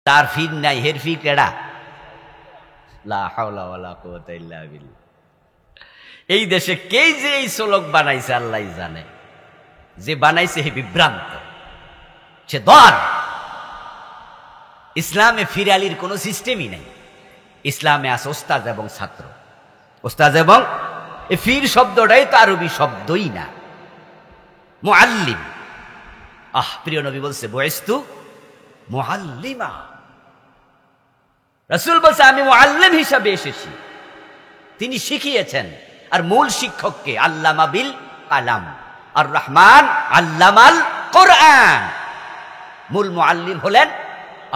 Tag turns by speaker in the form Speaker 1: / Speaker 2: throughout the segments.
Speaker 1: তার ফির নাই, হের ফির কেডা? লা হাওলা ওয়ালা কুওয়াতা ইল্লা বিল্লাহ। এই দেশে কে যে এই শ্লোক বানাইছে আল্লাহ জানে। যে বানাইছে হে বিভ্রান্ত, সে দল। ইসলামে ফির আলির কোন সিস্টেমই নেই। ইসলামে আছে ওস্তাদ এবং ছাত্র। ওস্তাদ এবং এই ফির শব্দটাই তো আরবি শব্দই না, মুআল্লিম। প্রিয় নবী বলছে বুইস্তু মুআল্লিমা। রাসূল বলছে আমি মুআল্লিম হিসাবে এসেছি। তিনি শিখিয়েছেন। আর মূল শিক্ষককে আল্লামা বিল কালাম, আর রহমান আল্লামাল কোরআন। মূল মুআল্লিম হলেন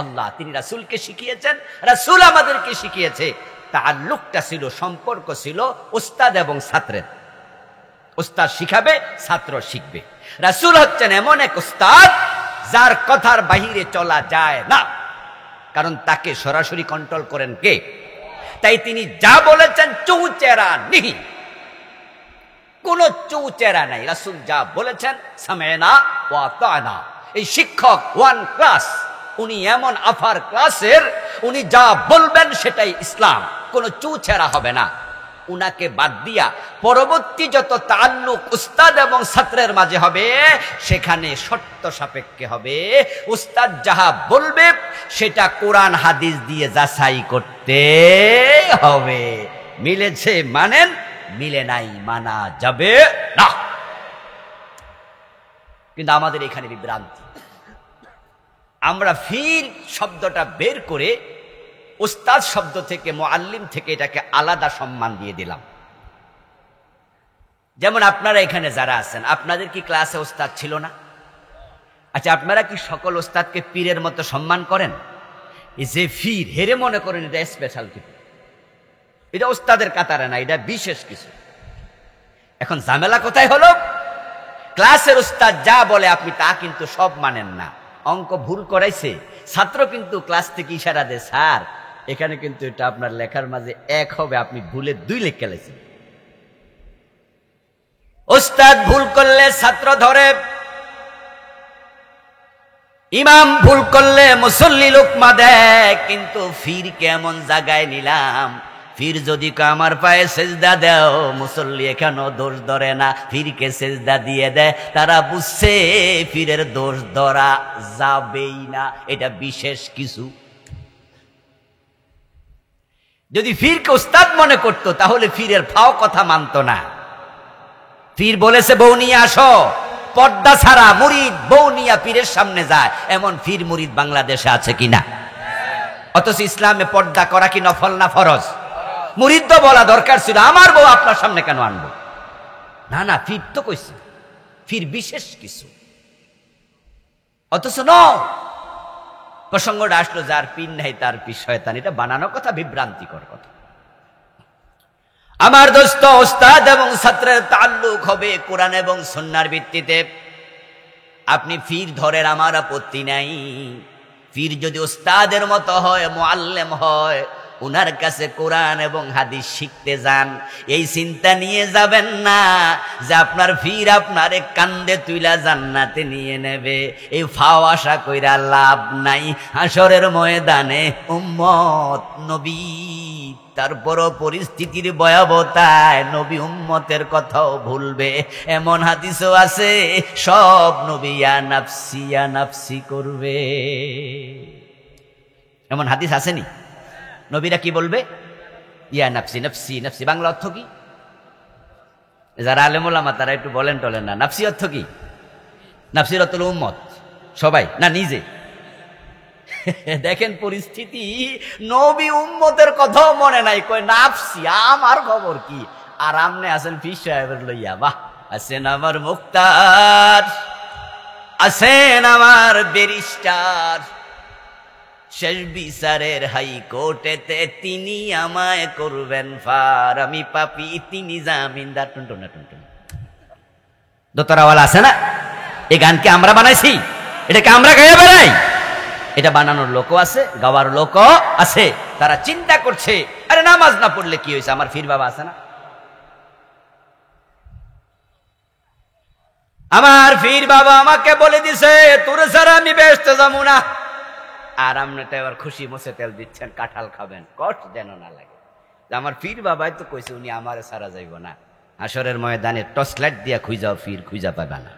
Speaker 1: আল্লাহ। তিনি রাসূলকে শিখিয়েছেন, রাসূল আমাদেরকে শিখিয়েছে। তাআল্লুকটা ছিল, সম্পর্ক ছিল ওস্তাদ এবং ছাত্রের। ওস্তাদ শিখাবে, ছাত্র শিখবে। রাসূল হচ্ছেন এমন এক ওস্তাদ যার কথার বাহিরে চলা যায় না, কারণ তাকে সরাসরি কন্ট্রোল করেন কে? তাই তিনি যা বলেছেন চৌচেরা নেই, কোন চৌচেরা নাই। রাসূল যা বলেছেন সামেনা ওয়া আতানা। এই শিক্ষক ওয়ান ক্লাস, উনি এমন আফার ক্লাসের, উনি যা বলবেন সেটাই ইসলাম, কোন চৌচেরা হবে না। উনাকে বাদ দিয়া পরবর্তী যত তাআল্লুক উস্তাদ এবং ছাত্রের মাঝে হবে, সেখানে শর্ত সাপেক্ষে হবে। উস্তাদ যাহা বলবে সেটা কোরআন হাদিস দিয়ে যাচাই করতে হবে। মিলেছে মানেন, মিলে নাই মানা যাবে না। কিন্তু আমাদের এখানে বিভ্রান্তি। আমরা ফির শব্দটা বের করে উস্তাদ শব্দ থেকে, মুআল্লিম থেকে এটাকে আলাদা সম্মান দিয়ে দিলাম। যেমন আপনারা এখানে যারা আছেন, আপনাদের কি ক্লাসে উস্তাদ ছিল না? আচ্ছা, আপনারা কি সকল উস্তাদকে পীরের মতো সম্মান করেন? এই যে ফির, হেরে মনে করেন এটা স্পেশাল কিছু, এটা উস্তাদের কাতারে না, এটা বিশেষ কিছু। এখন ঝামেলা কোথায় হলো? ক্লাসের উস্তাদ যা বলে আপনি তা কিন্তু সব মানেন না। অঙ্ক ভুল করাইছে, ছাত্র কিন্তু ক্লাস থেকে ইশারা দেয়, স্যার এখানে কিন্তু এটা আপনার লেখার মাঝে এক হবে, আপনি ভুলে 2 লিখে গেলেছেন। উস্তাদ ভুল করলে ছাত্র ধরে, ইমাম ভুল করলে মুসল্লি লোকমা দেয়। কিন্তু ফির কেমন জায়গায় নিলাম? ফির যদি আমার পায়ে সেজদা দেও, মুসল্লি এখানেও দোষ ধরে না, ফিরকে সেজদা দিয়ে দেয়। তারা বুঝছে ফিরের দোষ ধরা যাবেই না, এটা বিশেষ কিছু। যদি ফিরকে উস্তাদ মনে করত, তাহলে ফিরের ফাও কথা মানত না। ফির বলেছে বউ নিয়ে আসো, পর্দা ছাড়া মুরিদ বউ নিয়ে পীরের সামনে যায়, এমন ফির মুরিদ বাংলাদেশে আছে কিনা? অথচ ইসলামে পর্দা করা কি নফল না ফরজ? মুরিদ তো বলা দরকার ছিল, আমার বউ আপনার সামনে কেন আনবো? না না, ফির তো কইছে ফির বিশেষ কিছু। অথচ প্রসঙ্গটা আসলো যার পীর নাই তার পীর শয়তান, এটা বানানো কথা, বিভ্রান্তিকর কথা। আমার দোস্ত, ওস্তাদ এবং ছাত্রের তাআল্লুক হবে কোরআন এবং সুন্নাহর ভিত্তিতে। আপনি ফির ধরেন, আমার আপত্তি নাই। ফির যদি ওস্তাদের মতো হয়, মুআল্লিম হয়, উনার কাছে কোরআন এবং হাদিস শিখতে যান। এই চিন্তা নিয়ে যাবেন না যে আপনার ফির আপনার কান্দে তুইলা জান্নাতে নিয়ে নেবে। এই ফাও আশা কইরা লাভ নাই। হাসরের ময়দানে উম্মত নবী, তারপরও পরিস্থিতির ভয়াবহতায় নবী উম্মতের কথাও ভুলবে। এমন হাদিসও আছে, সব নবী ইয়া নাফসি করবে। এমন হাদিস আসেনি? নবীরা কি বলবে? ইয়া নাফসি নাফসি নাফসি। বাংলা অর্থ কি? যারা আলেম ওলামা তারা একটু বলেন টলেন না, নাফসি অর্থ কি? নাফসির অর্থ হলো উম্মত, সবাই না, নিজে। দেখেন পরিস্থিতি, নবী উম্মতের কথাও মনে নাই, কয় নাফসি, আমার খবর কি? আর আমনে আছেন পীর সাহেবের লইয়া। বাহ, আছেন আমার মুক্তার, আছেন আমার ব্যারিস্টার, শেষ বিচারের হাইকোর্টেতে তিনি আমায় করবেন ফার, আমি পাপী তিনি জামিনদার। টুনটুনা টুনটুন দোতরাওয়ালা আছে না? এই গানকে আমরা বানাইছি, এটাকে আমরা গায়ে বেড়াই। এটা বানানোর লোকও আছে, গাওয়ার লোকও আছে। তারা চিন্তা করছে, আরে নামাজ না পড়লে কি হয়েছে, আমার ফির বাবা আছে না, আমার ফির বাবা আমাকে বলে দিছে তোর ছাড়া আমি বেহেশতে যাবো না। আর আমনেটা এবার খুশি মুছে তেল দিচ্ছেন, কাঁঠাল খাবেন, কষ্ট যেন না লাগে। আমার পীর বাবাই তো কইছে উনি আমারে সারা যাইব না, হাসরের ময়দানে টর্চ লাইট দিয়া খুঁজাও, পীর খুঁজা পাবা না।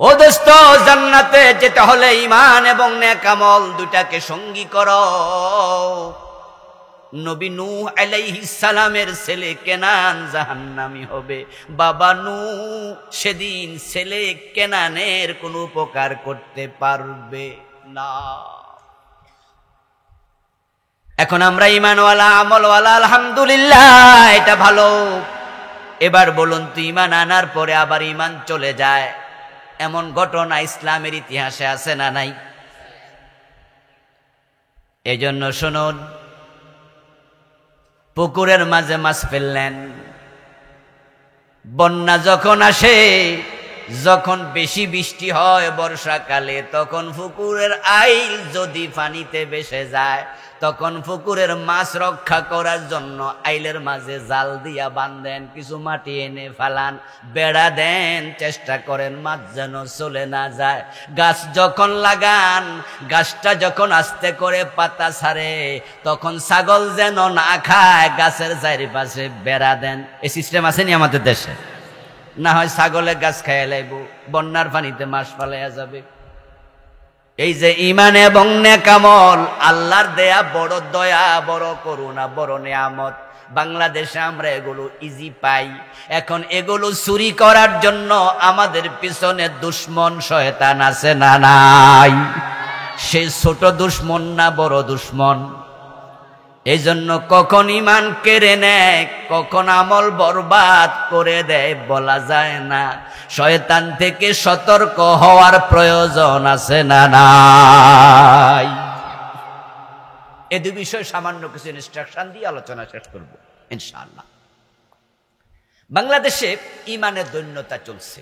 Speaker 1: ও দোস্ত, জান্নাতে যেতে হলে ঈমান এবং নেক আমল দুটাকে সঙ্গী করো। নবী নূহ আলাইহিস সালামের ছেলে কেনান জাহান্নামী হবে। বাবা নূহ সেদিন ছেলে কেনানের কোনো উপকার করতে পারবে না। এখন আমরা ঈমানওয়ালা আমলওয়ালা, আলহামদুলিল্লাহ, এটা ভালো। এবার বলুন তো, ঈমান আনার পরে আবার ঈমান চলে যায়, এমন ঘটনা ইসলামের ইতিহাসে আছে না নাই? এজন্য শুনুন, পুকুরের মাঝে মাছ ফেললেন, বন্যা যখন আসে, যখন বেশি বৃষ্টি হয় বর্ষাকালে, তখন পুকুরের আইল যদি পানিতে ভেসে যায়, তখন পুকুরের মাছ রক্ষা করার জন্য আইলের মাঝে জাল দিয়া বাঁধেন, কিছু মাটি এনে ফালান, বেড়া দেন, চেষ্টা করেন মাছ যেন চলে না যায়। গাছ যখন লাগান, গাছটা যখন আস্তে করে পাতা ছাড়ে, তখন ছাগল যেন না খায়, গাছের চারিপাশে বেড়া দেন। এই সিস্টেম আসেনি আমাদের দেশে? না হয় ছাগলে গাছ খাইয়া লাইব, বন্যার পানিতে মাছ ফালাইয়া যাবে। এই যে ঈমান এবং নেক আমল, আল্লাহর দেয়া বড় দয়া, বড় করুণা, বড় নিয়ামত। বাংলাদেশে আমরা এগুলো ইজি পাই। এখন এগুলো চুরি করার জন্য আমাদের পিছনে দুশ্মন শয়তান আছে না নাই? সে ছোট দুশ্মন না বড় দুশ্মন? এই জন্য কখন ঈমান কেড়ে নেয়, কখন আমল বরবাদ করে দেয় বলা যায় না। শয়তান থেকে সতর্ক হওয়ার প্রয়োজন আছে না নাই? এ দুই বিষয় সামান্য কিছু ইনস্ট্রাকশন দিয়ে আলোচনা শেষ করব ইনশাআল্লাহ। বাংলাদেশে ঈমানের দৈন্যতা চলছে।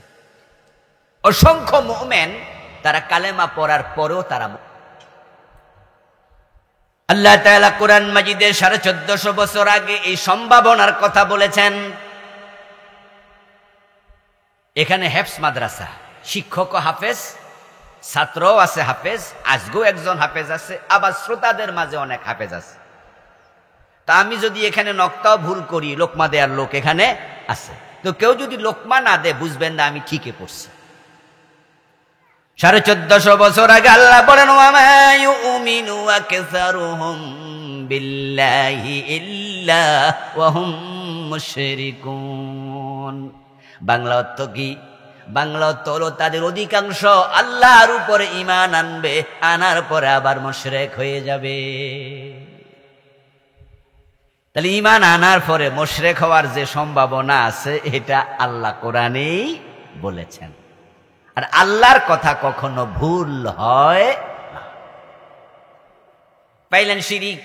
Speaker 1: অসংখ্য মুমিন তারা কালেমা পড়ার পরেও তারা, আল্লাহ তাআলা কোরআন মাজিদে 1450 বছর আগে এই সম্ভাবনার কথা বলেছেন। এখানে হেফজ মাদ্রাসা, শিক্ষক হাফেজ, ছাত্রও আছে হাফেজ, আজকেও একজন হাফেজ আছে, আবার শ্রোতাদের মাঝে অনেক হাফেজ আছে। তা আমি যদি এখানে নক্তাও ভুল করি, লোকমা দেয়ার লোক এখানে আছে, তো কেউ যদি লোকমা না দে, বুঝবেন না আমি ঠিকই পড়ছি। 1450 বছর আগে আল্লাহ বলেন, ওয়ামা ইউমিনু আকসারুহুম বিল্লাহি ইল্লা ওয়া হুম মুশরিকুন। বাংলা অর্থ কি? বাংলা অর্থ হলো তাদের অধিকাংশ আল্লাহর উপরে ঈমান আনবে, আনার পরে আবার মুশরিক হয়ে যাবে। তাহলে ঈমান আনার পরে মুশরিক হওয়ার যে সম্ভাবনা আছে, এটা আল্লাহ কোরআনেই বলেছেন। আর আল্লাহর কথা কখনো ভুল হয় না। পাইলেন শিরিক।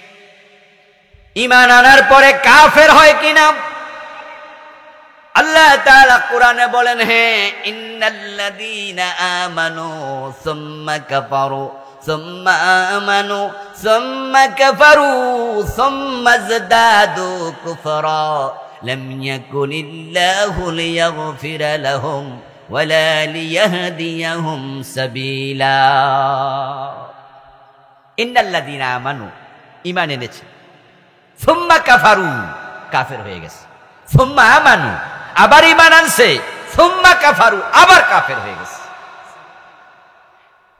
Speaker 1: ঈমান আনার পরে কাফের হয় কিনা? আল্লাহ তাআলা কোরআনে বলেন, হ্যাঁ, ইন্নাল্লাযীনা আমানু সুম্মা কাফারু সুম্মা আমানু সুম্মা কাফারু সুম্মা যাদাদু কুফরা লাম ইয়াকুনিল্লাহু লিয়াগফিরা লাহুম ওয়ালা লিয়াহদিয়াহুম সাবিলা। ইন্নাল্লাযীনা আমানু, ঈমান এনেছে, সুম্মা কাফারু, কাফের হয়ে গেছে, সুম্মা আমানু, আবার ঈমান আনছে, সুম্মা কাফারু, আবার কাফের হয়ে গেছে।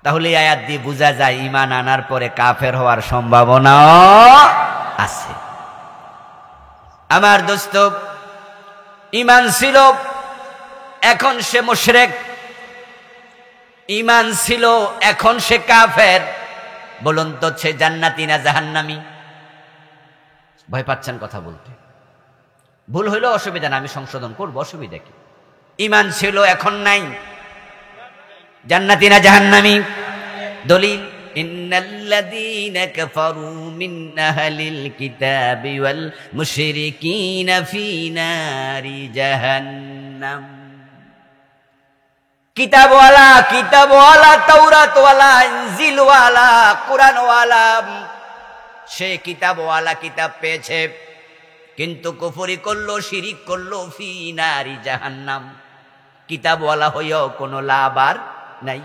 Speaker 1: তাহলে এই আয়াত দিয়ে বোঝা যায় ঈমান আনার পরে কাফের হওয়ার সম্ভাবনা আছে। আমার দোস্ত, ঈমান ছিল, এখন সে মুশরিক। ঈমান ছিল, এখন সে কাফের। বলুন তো, সে জান্নাতি না জাহান্নামী? ভয় পাচ্ছেন কথা বলতে? ভুল হইলো অসুবিধা না, আমি সংশোধন করবো, অসুবিধা কি? ঈমান ছিল, এখন নাই, জান্নাতি না জাহান্নামী? দলিল, ইন্নাল্লাযীনা কাফারু মিন আহলিল কিতাবি ওয়াল মুশরিকিনা ফী নারি জাহান্নাম। কিতাবওয়ালা, কিতাবওয়ালা, তাওরাতওয়ালা, ইনজিলওয়ালা, কোরআনওয়ালা, সে কিতাবওয়ালা, কিতাব পেয়েছে, কিন্তু কুফরি করলো, শিরিক করলো, ফী নারি জাহান্নাম। কিতাবওয়ালা হইয়াও কোনো লাভ আর নাই।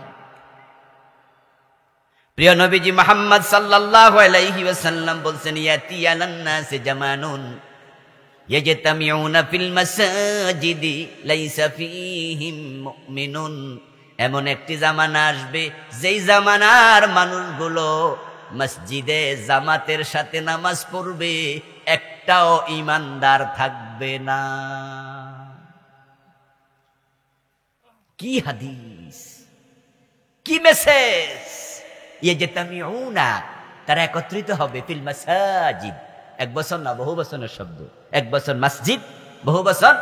Speaker 1: প্রিয় নবীজি মুহাম্মদ সাল্লাল্লাহু আলাইহি ওয়াসাল্লাম বলছেন, ইয়াতি আলান নাস জামানুন ইয়াজতামিউনা ফিল মাসাজিদি লাইসা ফীহিম মুমিনুন। এমন একটি জামানা আসবে যেই জামানার মানুষগুলো মসজিদে জামাতের সাথে নামাজ পড়বে, একটাও ঈমানদার থাকবে না। কি হাদিস, কি মেসেজ! ইয়াজতামিউনা, তারা একত্রিত হবে ফিল মাসাজিদ। এক বছর না, বহু বছরের শব্দ। এক বছর মসজিদ, বহু বছর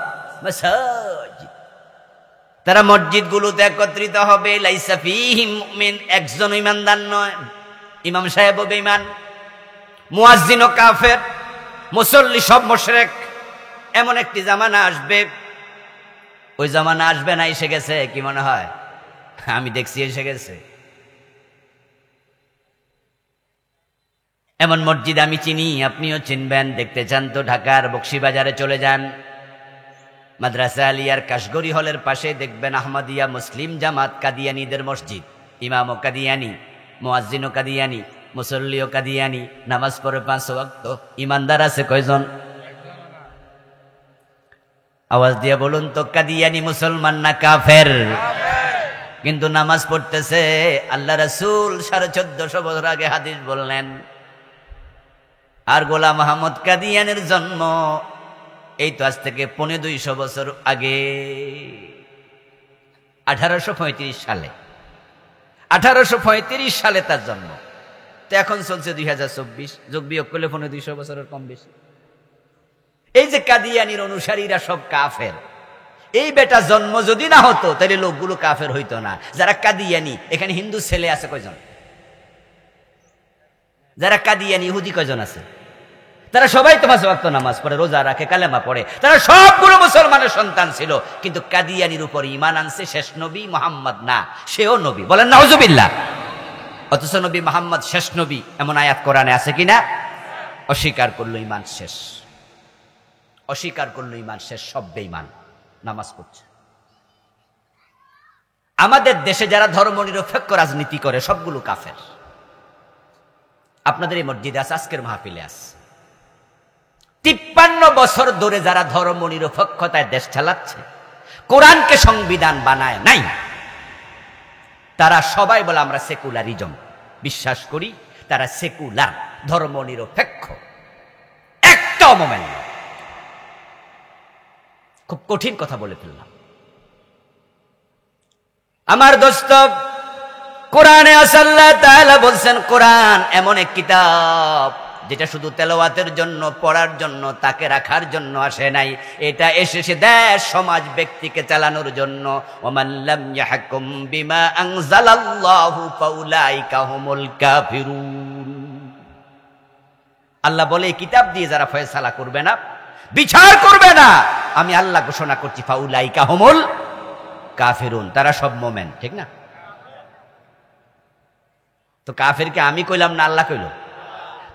Speaker 1: মাসাজিদ। তারা মসজিদগুলোতে একত্রিত হবে। লাইসা ফীহিম মুমিন, একজন ঈমানদার নয়। ইমাম সাহেব বেঈমান, মুয়াজ্জিন ও কাফের, মুসল্লি সব মুশরিক। এমন একটি জামানা আসবে, ওই জামানা আসবে না, এসে গেছে। কি মনে হয়? আমি দেখছি এসে গেছে। এমন মসজিদ আমি চিনি, আপনিও চিনবেন। দেখতে চান তো ঢাকার বকশীবাজারে চলে যান, মাদ্রাসা আলিয়ার কাশগড়ি হলের পাশে দেখবেন আহমদিয়া মুসলিম জামাত কাদিয়ানীদের মসজিদ। ইমামও কাদিয়ানী, মুয়াজ্জিনও কাদিয়ানী, মুসল্লিও কাদিয়ানী, নামাজ পড়ে 5 ওয়াক্ত। ইমানদার আছে কয়জন? আওয়াজ দিয়ে বলুন তো, কাদিয়ানী মুসলমান না কাফের? কিন্তু নামাজ পড়তেছে। আল্লাহ রাসূল 1450 বছর আগে হাদিস বললেন। আর গোলাম আহমদ কাদিয়ানের জন্ম এই তো আজ থেকে 250 বছর আগে, 1835 সালে। 1835 সালে তার জন্ম। তো এখন চলছে 2024, যোগ বিয়োগ করলে 250 বছরের কম বেশি। এই যে কাদিয়ানির অনুসারীরা সব কাফের, এই বেটা জন্ম যদি না হতো তাহলে লোকগুলো কাফের হইতো না। যারা কাদিয়ানি, এখানে হিন্দু ছেলে আছে কয়জন? যারা কাদিয়ানি ইহুদি কয়জন আছে? তারা সবাই তো 5 ওয়াক্ত নামাজ পড়ে, রোজা রাখে, কালেমা পড়ে। তারা সবগুলো মুসলমানের সন্তান ছিল, কিন্তু কাদিয়ানির উপর ঈমান আনছে শেষ নবী মুহাম্মদ না, সেও নবী। বলেন নাউজুবিল্লাহ। অথচ নবী মুহাম্মদ শেষ নবী এমন আয়াত কোরআনে আছে কিনা? অস্বীকার করলো ঈমান শেষ, অস্বীকার করলো ঈমান শেষ। সব বেঈমান, নামাজ পড়ছে। আমাদের দেশে যারা ধর্মনিরপেক্ষ রাজনীতি করে সবগুলো কাফের। আপনাদের এই মসজিদে আছে, আজকের মাহফিলে আছে। 53 বছর ধরে যারা ধর্মনিরপেক্ষতায় দেশ চালাচ্ছে, কোরআনকে সংবিধান বানায় নাই, তারা সবাই বলে আমরা সেকুলারিজম বিশ্বাস করি। তারা সেকুলার, ধর্মনিরপেক্ষ। একটা মোমেন্ট, খুব কঠিন কথা বলে ফেললাম। আমার দোস্ত, কোরআনে আল্লাহ তাআলা বলছেন, কোরআন এমন এক কিতাব যেটা শুধু তেলাওয়াতের জন্য, পড়ার জন্য, তাকে রাখার জন্য আসে নাই। এটা এসেছে দেশ, সমাজ, ব্যক্তিকে চালানোর জন্য। ওমান লাম ইয়াহকুম বিমা আনজালাল্লাহু ফাউলাইকা হুমুল কাফিরুন। আল্লাহ বলে, এই কিতাব দিয়ে যারা ফয়সালা করবে না, বিচার করবে না, আমি আল্লাহ ঘোষণা করছি ফাউলাইকা হুমুল কাফিরুন, তারা সব মোমেন। ঠিক না? তো কাফেরকে আমি কইলাম না আল্লাহ কইল?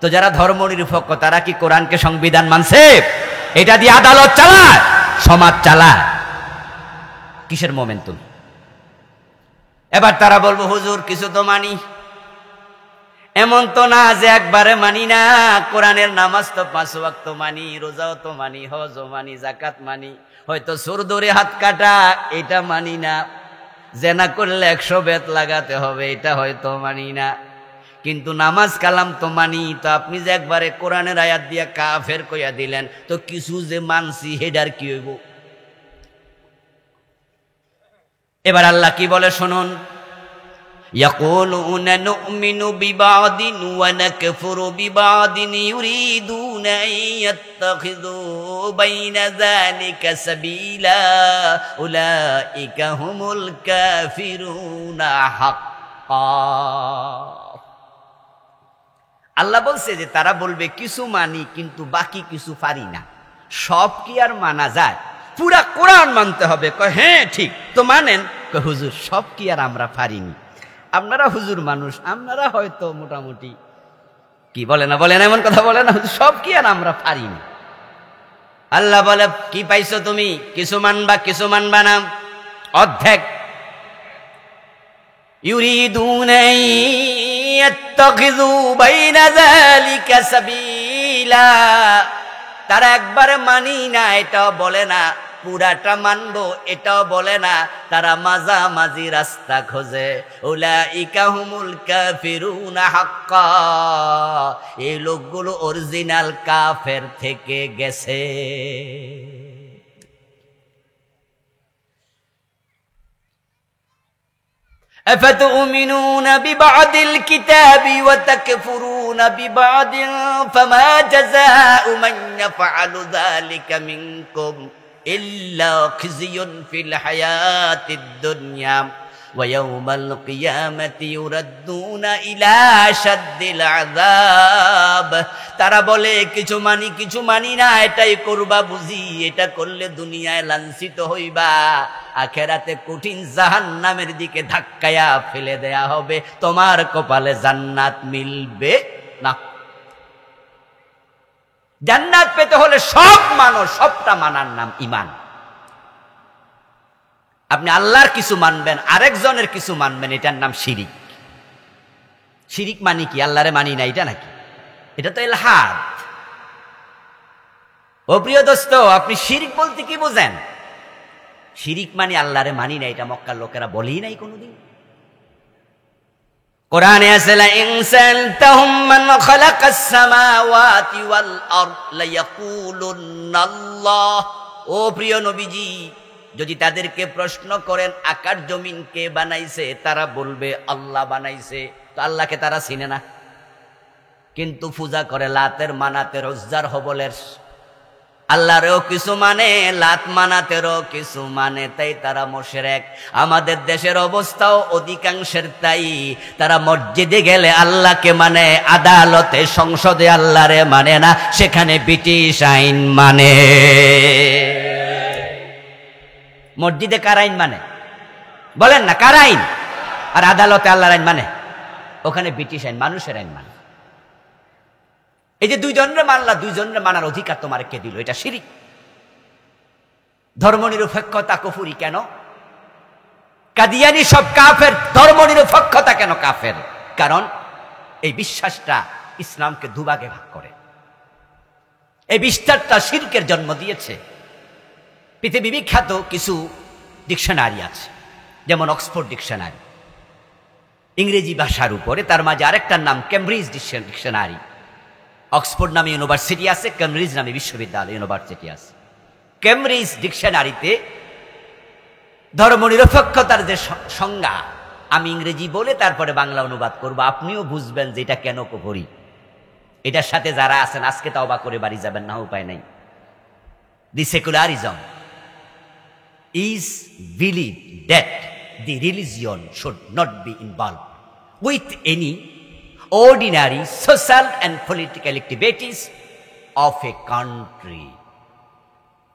Speaker 1: তো যারা ধর্মনিরপেক্ষ তারা কি কোরআনকে সংবিধান মানছে? এটা দিয়ে আদালত চালায়, সমাজ চালায়। কিসের মোমেন তুমি? এবার তারা বলবো, হুজুর কিছু তো মানি। এমন তো না যে একবারে মানি না। কোরআনের নামাজ তো 5 ওয়াক্ত মানি, রোজাও তো মানি, হজও মানি, যাকাত মানি। হয়তো সুর ধরে হাত কাটা এটা মানি না, জেনা করলে 100 বেত লাগাতে হবে এটা হয়তো মানি না, কিন্তু নামাজ কালাম তো মানি। তো আপনি যে একবারে কোরআনের আয়াত দিয়া কাফের কইয়া দিলেন, তো কিছু যে মানছি হেডার কি হইব? এবার আল্লাহ কি বলে শুনুন, ইয়াকুলুনা নুমিনু বিবাদিন ওয়া নাকফুরু বিবাদিন ইউরিদুনা ইয়াত্তাখিযু বাইনা যালিকা সাবিলা উলাইকা হুমুল কাফিরুনা হাক্কা। আল্লাহ বলছে যে তারা বলবে কিছু মানি কিন্তু বাকি কিছু পারি না। সব কি আর মানা যায়? পুরা কোরআন মানতে হবে। কয় হ্যাঁ ঠিক তো মানেন? কয় হুজুর সব কি আর আমরা পারিনি? আপনারা হুজুর মানুষ, আপনারা হয়তো মোটামুটি কি বলে না, বলে না, এমন কথা বলে না, সব কি আর আমরা পারিনি। আল্লাহ বলে, কি পাইছো তুমি? কিছু মানবা কিছু মানবা না, অর্ধেক। ইউরিদুনা ইয়াত্তাখিযু বাইনা যালিকা সাবিলা। তারা একবারে মানি না এটাও বলে না, পুরাটা মানবো এটাও বলে না, তারা মাঝামাঝি রাস্তা খোঁজে। উলাইকা হুমুল কাফিরুনা হাক্কা, এই লোকগুলো অরিজিনাল কাফের থেকে গেছে। أفتؤمنون ببعض الكتاب وتكفرون ببعض فما جزاء من يفعل ذلك منكم إلا خزي في الحياة الدنيا ويوم القيامة يردون إلى أشد العذاب। তারা বলে কিছু মানি না, এটাই করবা বুঝি, এটা করলে দুনিয়ায় লাঞ্ছিত হইবা, আখেরাতে কঠিন জাহান্নামের দিকে ধাক্কায়া ফেলে দেয়া হবে, তোমার কপালে জান্নাত মিলবে না। জান্নাত পেতে হলে সব মানো, সবটা মানার নাম ঈমান। আপনি আল্লাহর কিছু মানবেন, আরেকজনের কিছু মানবেন, এটার নাম শিরিক। শিরিক মানে কি? আল্লাহরে মানি না এটা নাকি? এটা তো ইলহাদ। ও প্রিয় দোস্ত, আপনি শিরিক বলতে কি বোঝেন? শিরিক মানে আল্লাহরে মানি না, এটা মক্কার লোকেরা বলেই নাই কোনোদিন। কোরআনে আছে লা ইন সালতাহুম মান খালাকাস সামাওয়াতি ওয়াল আরদ লায়াকুলুন্নাল্লাহ। ও প্রিয় নবীজি, যদি তাদেরকে প্রশ্ন করেন আকাশ জমিন কে বানাইছে, তারা বলবে আল্লাহ বানাইছে। তো আল্লাহকে তারা চিনে না, কিন্তু পূজা করে লাতের, মানাতের, উজ্জার, হবলের। আল্লাহরেও কিছু মানে, লাত মানাতেরও কিছু মানে, তাই তারা মুশরিক। আমাদের দেশের অবস্থাও অধিকাংশের তাই। তারা মসজিদে গেলে আল্লাহকে মানে, আদালতে সংসদে আল্লাহরে মানে না, সেখানে ব্রিটিশ আইন মানে। মসজিদে কার আইন মানে? বলেন না, কার আইন? আর আদালতে আল্লাহর আইন মানে? ওখানে ব্রিটিশ আইন, মানুষের আইন মানে। এই যে দুইজনের মানলা, দুইজনের মানার অধিকার তোমার কে দিল? এটা শিরিক। ধর্মনিরপেক্ষতা কুফরি কেন? কাদিয়ানি সব কাফের। ধর্মনিরপেক্ষতা কেন কাফের? কারণ এই বিশ্বাসটা ইসলামকে দুভাগে ভাগ করে। এই বিশ্বাসটা শিরকের জন্ম দিয়েছে। পৃথিবী বিখ্যাত কিছু ডিকশনারি আছে, যেমন অক্সফোর্ড ডিকশনারি, ইংরেজি ভাষার উপরে। তার মাঝে আরেকটার নাম কেমব্রিজ ডিকশনারি। অক্সফোর্ড নামে ইউনিভার্সিটি আছে, কেমব্রিজ নামে বিশ্ববিদ্যালয় ইউনিভার্সিটি আছে। কেমব্রিজ ডিকশনারিতে ধর্মনিরপেক্ষতার যে সংজ্ঞা, আমি ইংরেজি বলে তারপরে বাংলা অনুবাদ করব, আপনিও বুঝবেন যে এটা কেন করি। এটার সাথে যারা আছেন আজকে তওবা করে বাড়ি যাবেন না, উপায় নাই। দি secularism is belief that the religion should not be involved with any ordinary social and political activities of a country.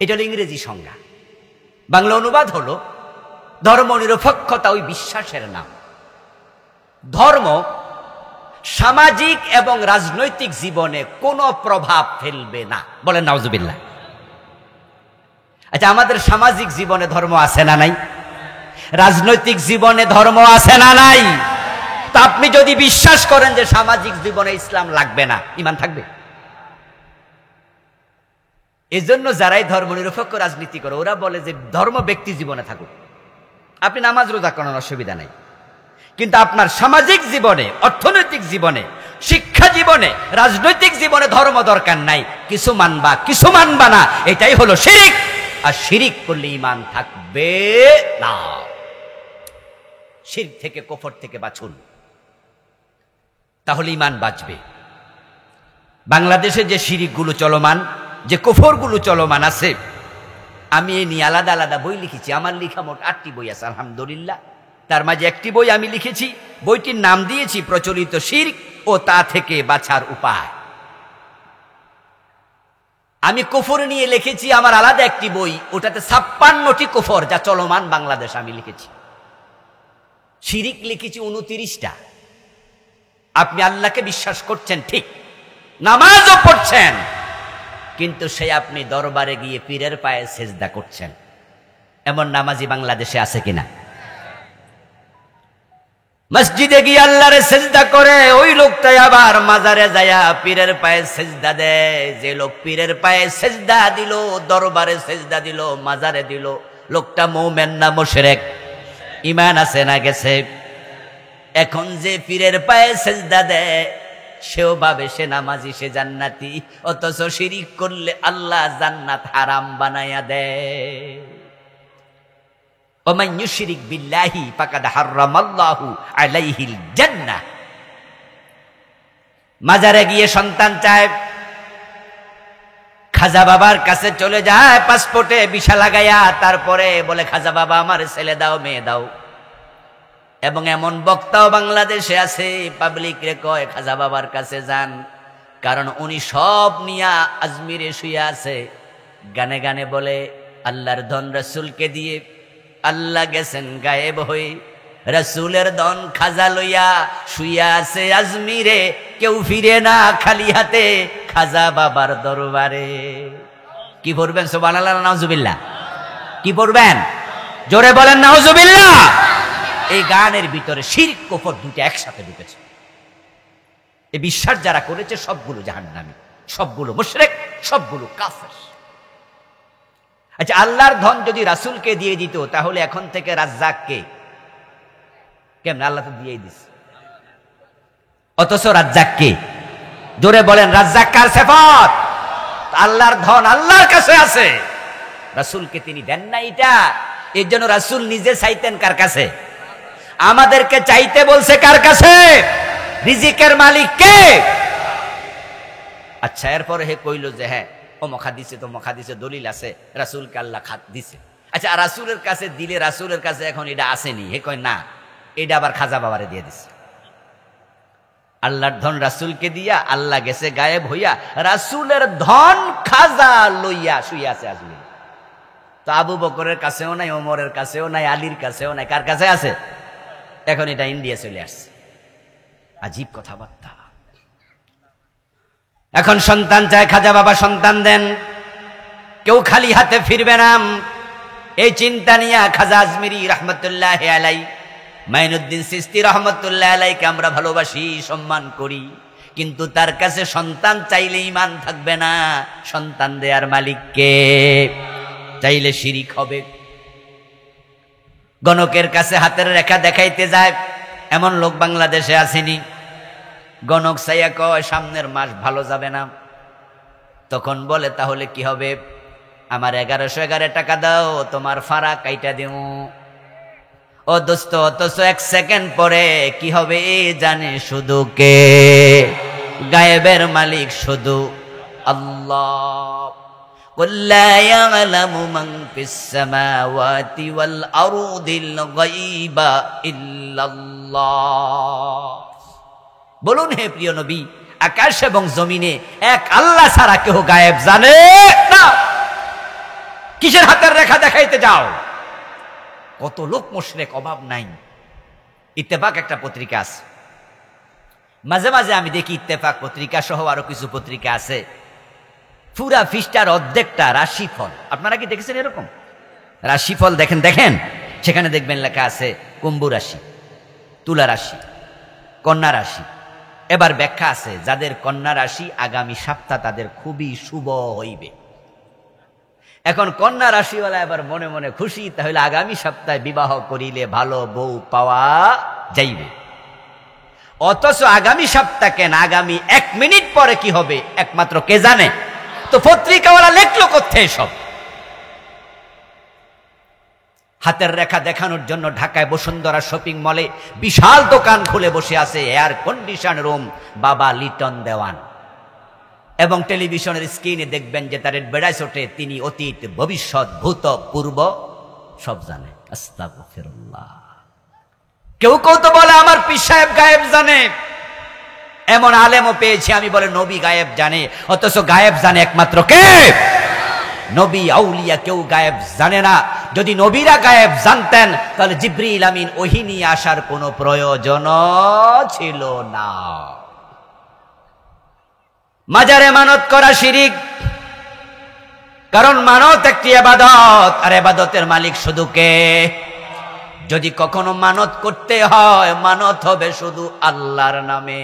Speaker 1: এটা হলো ইংরেজি সংজ্ঞা। বাংলা অনুবাদ হলো ধর্মনিরপেক্ষতা ওই বিশ্বাসের নাম। ধর্ম সামাজিক এবং রাজনৈতিক জীবনে কোনো প্রভাব ফেলবে না। বলেন নাউজুবিল্লাহ। আচ্ছা, আমাদের সামাজিক জীবনে ধর্ম আছে না নাই? রাজনৈতিক জীবনে ধর্ম আছে না নাই? তা আপনি যদি বিশ্বাস করেন যে সামাজিক জীবনে ইসলাম লাগবে না, ঈমান থাকবে? এজন্য যারাই ধর্মনিরপেক্ষ রাজনীতি করে ওরা বলে যে ধর্ম ব্যক্তি জীবনে থাকুক, আপনি নামাজ রোজা করার অসুবিধা নাই, কিন্তু আপনার সামাজিক জীবনে, অর্থনৈতিক জীবনে, শিক্ষা জীবনে, রাজনৈতিক জীবনে ধর্ম দরকার নাই। কিছু মানবা কিছু মানবা না, এটাই হলো শিরিক। আর শিরিক করলে ঈমান থাকবে না। শিরক থেকে, কুফর থেকে বাঁচুন, তাহলে ঈমান বাঁচবে। বাংলাদেশে যে শিরিকগুলো চলমান, যে কুফরগুলো চলমান আছে, আমি এ নিয়ে আলাদা আলাদা বই লিখেছি। আমার লেখা মোট 8টি বই আছে আলহামদুলিল্লাহ। তার মাঝে একটি বই আমি লিখেছি, বইটির নাম দিয়েছি প্রচলিত শিরক ও তা থেকে বাঁচার উপায়। আমি কুফর নিয়ে লিখেছি আমার আলাদা একটি বই, ওটাতে 56টি কুফর যা চলমান বাংলাদেশ আমি লিখেছি। শিরিক লিখেছি 29টা। আপনি আল্লাহকে বিশ্বাস করছেন ঠিক, নামাজও পড়ছেন, কিন্তু সে আপনি দরবারে গিয়ে পীরের পায়ে সেজদা করছেন। এমন নামাজি বাংলাদেশে আছে কিনা? মসজিদে গিয়ে আল্লাহরে সেজদা করে ওই লোকটাই আবার মাজারে যায়া পীরের পায়ে সেজদা দেয়। যে লোক পীরের পায়ে সেজদা দিল, দরবারে সেজদা দিল, মাজারে দিল, লোকটা মুমিন না মুশরিক? ঈমান আছে না গেছে? এখন যে পীরের পায়ে সেজদা দেয় সেও ভাবে সে নামাজি, সে জান্নাতি, অথচ শিরিক করলে আল্লাহ জান্নাত হারাম বানায়া দেয়। ওমান ইউশরিক বিল্লাহি ফাকাদ হারামাল্লাহু আলাইহিল জান্নাহ। মাজারে গিয়ে সন্তান চায়, খাজা বাবার কাছে চলে যায়, পাসপোর্টে ভিসা লাগাইয়া, তারপরে বলে খাজা বাবা আমার ছেলে দাও, মেয়ে দাও। এবং এমন বক্তাও বাংলাদেশে আছে, পাবলিক রে কয় খাজা বাবার কাছে যান, কারণ উনি সব নিয়া আজমিরে শুয়ে আছে। গানে গানে বলে আল্লাহর ধন রাসূলকে দিয়ে আল্লাহ গেছেন গায়েব হয়ে, রাসূলের ধন খাজা লইয়া শুইয়া আছে আজমিরে, কেউ ফিরে না খালি হাতে খাজা বাবার দরবারে। কি পড়বেন? সুবহানাল্লাহ না নাউজুবিল্লাহ? কি পড়বেন? জোরে বলেন নাউজুবিল্লাহ। এই গানের ভিতরে শিরক কুফর দুটো একসাথে ঢুকেছে। এই বিশ্বাস যারা করেছে সবগুলো জাহান্নামী, সবগুলো মুশরিক, সবগুলো কাফের। আচ্ছা, আল্লাহর ধন যদি রাসূলকে দিয়ে দিত তাহলে এখন থেকে রাজ্জাককে কেমন? আল্লাহ তো দিয়েই দিছে, অথচ রাজ্জাককে। জোরে বলেন রাজ্জাক কার সিফাত? আল্লাহর ধন আল্লাহর কাছে আছে, রাসূলকে তিনি দেন না। এটা এর জন্য রাসূল নিজে চাইতেন কার কাছে? আমাদেরকে চাইতে বলছে কার কাছে? রিজিকের মালিক কে? আচ্ছা, এরপরে হে কইল যে হ্যাঁ অমুক হাদিসে তমুক হাদিসে দলিল আছে রাসূলকে আল্লাহ খাত দিছে। আচ্ছা, রাসূলের কাছে দিলে রাসূলের কাছে এখন এটা আসেনি, হে কয় না, এটা আবার খাজা বাবারে দিয়ে দিছে। আল্লাহর ধন রাসূলকে দিয়া আল্লাহ গেছে গায়েব হইয়া, রাসূলের ধন খাজা লইয়া শুয়ে আছে আজমিরে। তো আবু বকরের কাছেও নাই, ওমরের কাছেও নাই, আলীর কাছেও নাই, কার কাছে আছে? এখন এটা ইন্ডিয়া চলে আসছে। আজীব কথাবার্তা। এখন সন্তান চায় খাজা বাবা সন্তান দেন, কেউ খালি হাতে ফিরবে না। এই চিন্তা নিয়ে খাজা আজমিরি রহমতুল্লাহ আলাই, মাইনুদ্দিন চিশতি রহমতুল্লাহ আলাইকে আমরা ভালোবাসি, সম্মান করি, কিন্তু তার কাছে সন্তান চাইলে ঈমান থাকবে না। সন্তান দেয়ার মালিক কে? চাইলে শিরিক হবে। গণকের কাছে হাতের রেখা দেখাইতে যায়, এমন লোক বাংলাদেশে আসেনি। গণক চাইয়া কয় সামনের মাস ভালো যাবে না। তখন বলে তাহলে কি হবে? আমার 1111 টাকা দাও, তোমার ফাড়া কাইটা দেব। ও দোস্ত, অথচ 1 সেকেন্ড পরে কি হবে জানে শুধু কে? গায়েবের মালিক শুধু আল্লাহ। قل لا يعلم من في السماوات والأرض الغيب إلا الله। বলুন হে প্রিয় নবী, আকাশ এবং জমিনে এক আল্লাহ ছাড়া কেউ গায়েব জানে না। কিসের হাতের রেখা দেখাইতে যাও? কত লোক মুশরিক, অভাব নাই। ইত্তেফাক একটা পত্রিকা আছে, মাঝে মাঝে আমি দেখি ইত্তেফাক পত্রিকা সহ আরো কিছু পত্রিকা আছে, পুরা পৃষ্ঠার অর্ধেকটা রাশিফল। আপনারা কি দেখেছেন এরকম রাশিফল? দেখেন দেখেন, সেখানে দেখবেন লেখা আছে কুম্ভ রাশি, তুলা রাশি, কন্যা রাশি। এবার ব্যাখ্যা আছে, যাদের কন্যা রাশি আগামী সপ্তাহ তাদের খুবই শুভ হইবে। এখন কন্যা রাশিওয়ালা এবার মনে মনে খুশি, তাহলে আগামী সপ্তাহে বিবাহ করিলে ভালো বউ পাওয়া যাইবে। অথচ আগামী সপ্তাহ কেন, আগামী 1 মিনিট পরে কি হবে একমাত্র কে জানে? তো পত্রিকাওয়ালা লেখলো কোথায় সব? হাতের রেখা দেখানোর জন্য ঢাকায় বসুন্ধরা শপিং মলে বিশাল দোকান খুলে বসে আছে, এয়ার কন্ডিশন রুম বাবা লিটন দেওয়ান। এবং টেলিভিশনের স্ক্রিনে দেখবেন যে তার বেড়ায় ওঠে, তিনি অতীত ভবিষ্যৎ ভূত পূর্ব সব জানে। আস্তাগফিরুল্লাহ। কেউ কেউ তো বলে আমার পীর সাহেব গায়েব জানে, এমন আলেমও পেয়েছি আমি, বলে নবী গায়েব জানে। অথচ গায়েব জানে একমাত্র কে? নবী আউলিয়া কেউ গায়েব জানে না। যদি নবীরা গায়েব জানতেন তাহলে জিবরিল আমিন ওহী নিয়ে আসার কোনো প্রয়োজন ছিল না। মাজারে মানত করা শিরিক, কারণ মানত একটি ইবাদত, আর ইবাদতের মালিক শুধু কে? যদি কখনো মানত করতে হয়, মানত হবে শুধু আল্লাহর নামে।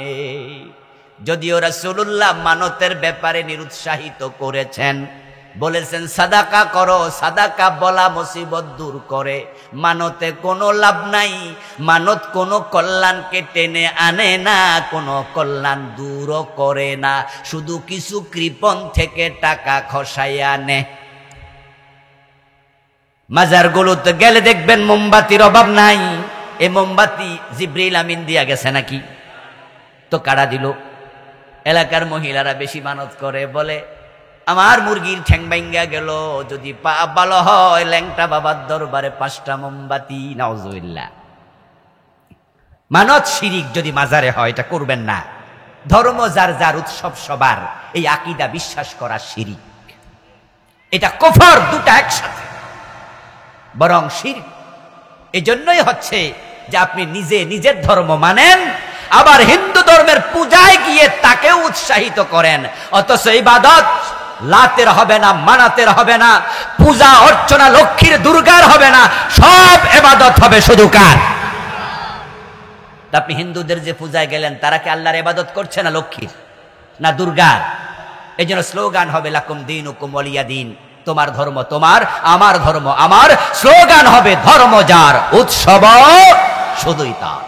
Speaker 1: যদিও রাসূলুল্লাহ মানতের ব্যাপারে নিরুৎসাহিত করেছেন, বলেছেন সাদাকা করো, সাদাকা বলা মুসিবত দূর করে, মানতে কোনো লাভ নাই, মানত কোনো কল্যাণকে টেনে আনে না, কোনো কল্যাণ দূরও করে না, শুধু কিছু কৃপণ থেকে টাকা খসাইয়া আনে। মাজারগুলোতে গেলে দেখবেন মোমবাতির অভাব নাই। এ মোমবাতি জিবরিল আমিন দিয়া গেছে নাকি? তো কারা দিল? এলাকার মহিলারা বেশি মানত করে, বলে আমার মুরগির ঠ্যাং ভাঙ্গা গেল, যদি পা ভালো হয় ল্যাংটা বাবার দরবারে 5টা মোমবাতি। নাউজুবিল্লাহ। মানত শিরিক যদি মাজারে হয়, এটা করবেন না। ধর্ম যার যার, উৎসব সবার, এই আকীদা বিশ্বাস করা শিরিক, এটা কুফর, দুটা একসাথে। বরং শিরক এজন্যই হচ্ছে যে আপনি নিজে নিজের ধর্ম মানেন, আবার হিন্দু ধর্মের পূজায় গিয়ে তাকেও উৎসাহিত করেন, অথচ ইবাদত লাতের হবে না, মানাতের হবে না, পূজা অর্চনা লক্ষ্মীর দুর্গার হবে না, সব ইবাদত হবে শুধু কার? আপনি হিন্দুদের যে পূজায় গেলেন, তারা কি আল্লাহর ইবাদত করছে না লক্ষ্মীর না দুর্গার? এই জন্য স্লোগান হবে লাকুম দীনুকুম ওয়ালিয়া দীন, তোমার ধর্ম তোমার, আমার ধর্ম আমার। স্লোগান হবে ধর্ম যার, উৎসব শুধুই তার।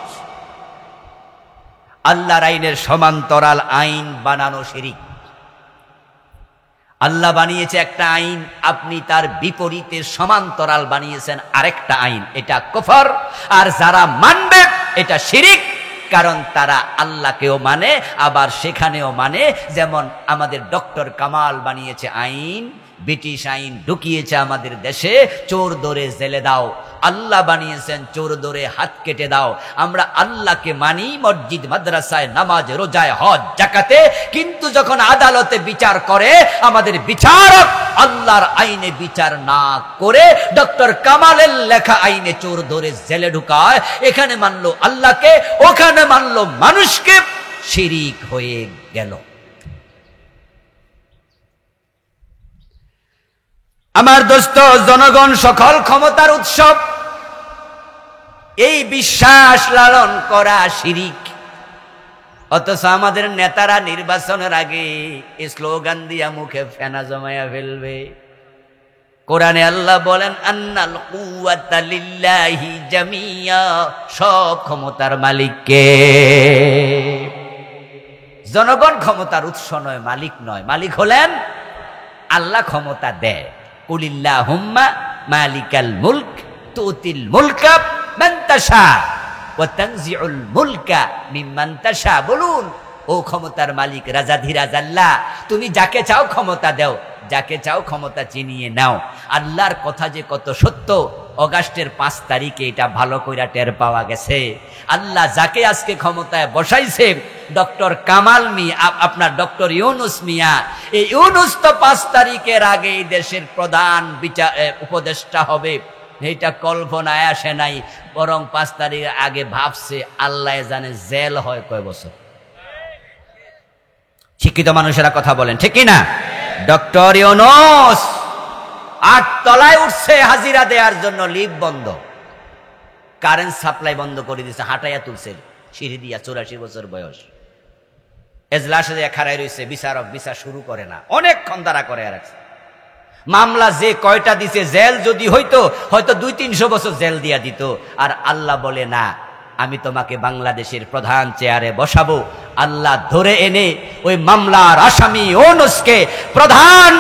Speaker 1: আল্লাহর আইনের সমান্তরাল আইন বানানো শিরিক। আল্লাহ বানিয়েছে একটা আইন, আপনি তার বিপরীতে সমান্তরাল বানিয়েছেন আরেকটা আইন, এটা কুফর। আর যারা মানবে এটা শিরিক, কারণ তারা আল্লাহকেও মানে, আবার সেখানেও মানে। যেমন আমাদের ডক্টর কামাল বানিয়েছে আইন, ব্রিটিশ আইন ঢুকিয়েছে আমাদের দেশে, চোর ধরে জেলে দাও। আল্লাহ বানিয়েছেন চোর ধরে হাত কেটে দাও। আমরা আল্লাহকে মানি মসজিদ মাদ্রাসায়, নামাজ রোজায়, হজ জাকাতে, কিন্তু যখন আদালতে বিচার করে আমাদের বিচারক আল্লাহর আইনে বিচার না করে ডক্টর কামালের লেখা আইনে চোর ধরে জেলে ঢুকায়। এখানে মানলো আল্লাহকে, ওখানে মানলো মানুষকে, শিরিক হয়ে গেল। আমার দোস্ত জনগণ, সকল ক্ষমতার উৎসব, এই বিশ্বাস লালন করা শিরিক। অথচ আমাদের নেতারা নির্বাচনের আগে এই স্লোগান দিয়া মুখে ফেনা জমায়া ফেলবে। কোরআনে আল্লাহ বলেন আন্নাল কুওয়াতা লিল্লাহি জামিয়া, সব ক্ষমতার মালিককে। জনগণ ক্ষমতার উৎস নয়, মালিক নয়। মালিক হলেন আল্লাহ, ক্ষমতা দেয়। কুলিল্লাহুম্মা মালিকাল মুলক তুতিল মুলকা মান তাশা ওয়া তানজিউল মুলকা মিম্মান তাশা। বলুন, ও ক্ষমতার মালিক রাজাধিরাজ আল্লাহ, তুমি যাকে চাও ক্ষমতা দাও, যাকে চাও ক্ষমতা চিনিয়ে নাও। আল্লাহর কথা যে কত সত্য, অগাস্টের 5 তারিখে এটা ভালো কইরা টের পাওয়া গেছে। আল্লাহ যাকে আজকে ক্ষমতায় বসাইছে, ডক্টর কামাল মিয়া, আপনার ডক্টর ইউনুস মিয়া, এই ইউনুস তো 5 তারিখের আগে দেশের প্রধান উপদেষ্টা হবে, এইটা কল্পনায় আসে নাই। বরং 5 তারিখ আগে ভাবছে, আল্লাহ জানে জেল হয় কয় বছর। শিক্ষিত মানুষেরা কথা বলেন, ঠিক না? ডক্টর ইউনুস 8 তলায় উঠছে হাজিরা দেওয়ার জন্য, লিফট বন্ধ, কারেন্ট সাপ্লাই বন্ধ করে দিয়েছে, হাঁটাইয়া তুলছে সিঁড়ি দিয়া, 84 বছর বয়স। এজলাসে খাড়াই রয়েছে, বিচারক বিচার শুরু করে না, অনেকক্ষণ দাঁড়া করে রাখছে। মামলা যে কয়টা দিছে, জেল যদি হইতো হয়তো 200-300 বছর জেল দিয়া দিত। আর আল্লাহ বলে না, আমি তোমাকে বাংলাদেশের প্রধান চেয়ারে বসাবো। আল্লাহ ধরে এনে ওই মামলার আসামি ইউনুসকে প্রধান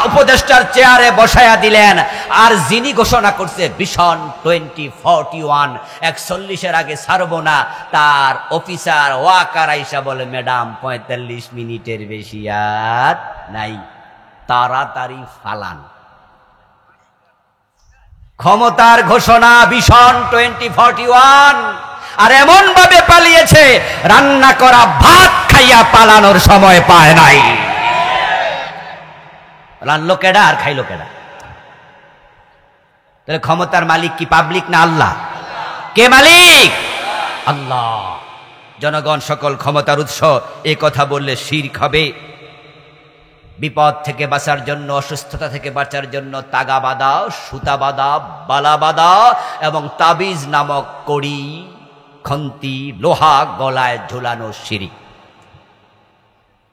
Speaker 1: উপদেষ্টার চেয়ারে বসায়া দিলেন। আর যিনি ঘোষণা করছে ভিশন 2041, 41-এর আগে ছাড়বো না, তার অফিসার ওয়াকার আইসা বলে, ম্যাডাম 45 মিনিটের বেশি আর নাই, তাড়াতাড়ি ফালান। ক্ষমতার ঘোষণা ভিশন 2041, আর এমন ভাবে পালিয়েছে, রান্না করা ভাত খাইয়া পালানোর সময় পায় নাই। রান্নলো কেডা আর খাইলো কেডা? তাহলে ক্ষমতার মালিক কি পাবলিক না আল্লাহ? কে মালিক? আল্লাহ। জনগণ সকল ক্ষমতার উৎস, এ কথা বললে শিরক হবে। বিপদ থেকে বাঁচার জন্য, অসুস্থতা থেকে বাঁচার জন্য তাগা বাঁধা, সুতা বাঁধা, বালা বাঁধা এবং তাবিজ নামক কড়ি, খন্তি, লোহা গলায় ঝুলানো শিরিক।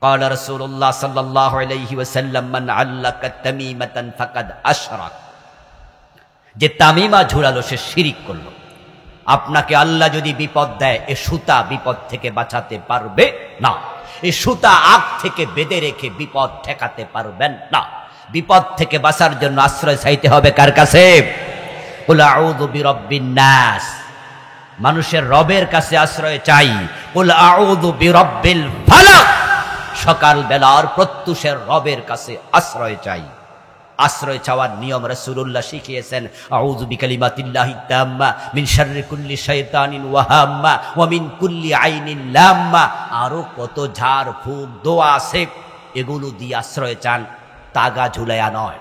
Speaker 1: قال رسول الله صلى الله عليه وسلم من علق تميمة فقد أشرك। যে তামিমা ঝুলালো সে শিরিক করলো। আপনাকে আল্লাহ যদি বিপদ দেয়, এ সুতা বিপদ থেকে বাঁচাতে পারবে না। এই সুতা আগ থেকে বেঁধে রেখে বিপদ ঠেকাতে পারবেন না। বিপদ থেকে বাঁচার জন্য আশ্রয় চাইতে হবে কার কাছে? কুল আউযু বিরাব্বিন নাস, মানুষের রবের কাছে আশ্রয় চাই। কুল আউযু বিরাব্বিল ফালাক, সকাল বেলার প্রত্যুষের রবের কাছে আশ্রয় চাই। আশ্রয় চাওয়ার নিয়ম রাসূলুল্লাহ শিখিয়েছেন, আউযু বিকালিমাতিল্লাহি তাম্মা মিন শাররি কুল্লি শাইতানিন ওয়া হাম্মা ওয়া মিন কুল্লি আইনিন লাম্মা। আরো কত ঝাড় ফুঁক দোয়া আছে, এগুলো দিয়ে আশ্রয় চান। তাগা ঝুলায়া নয়,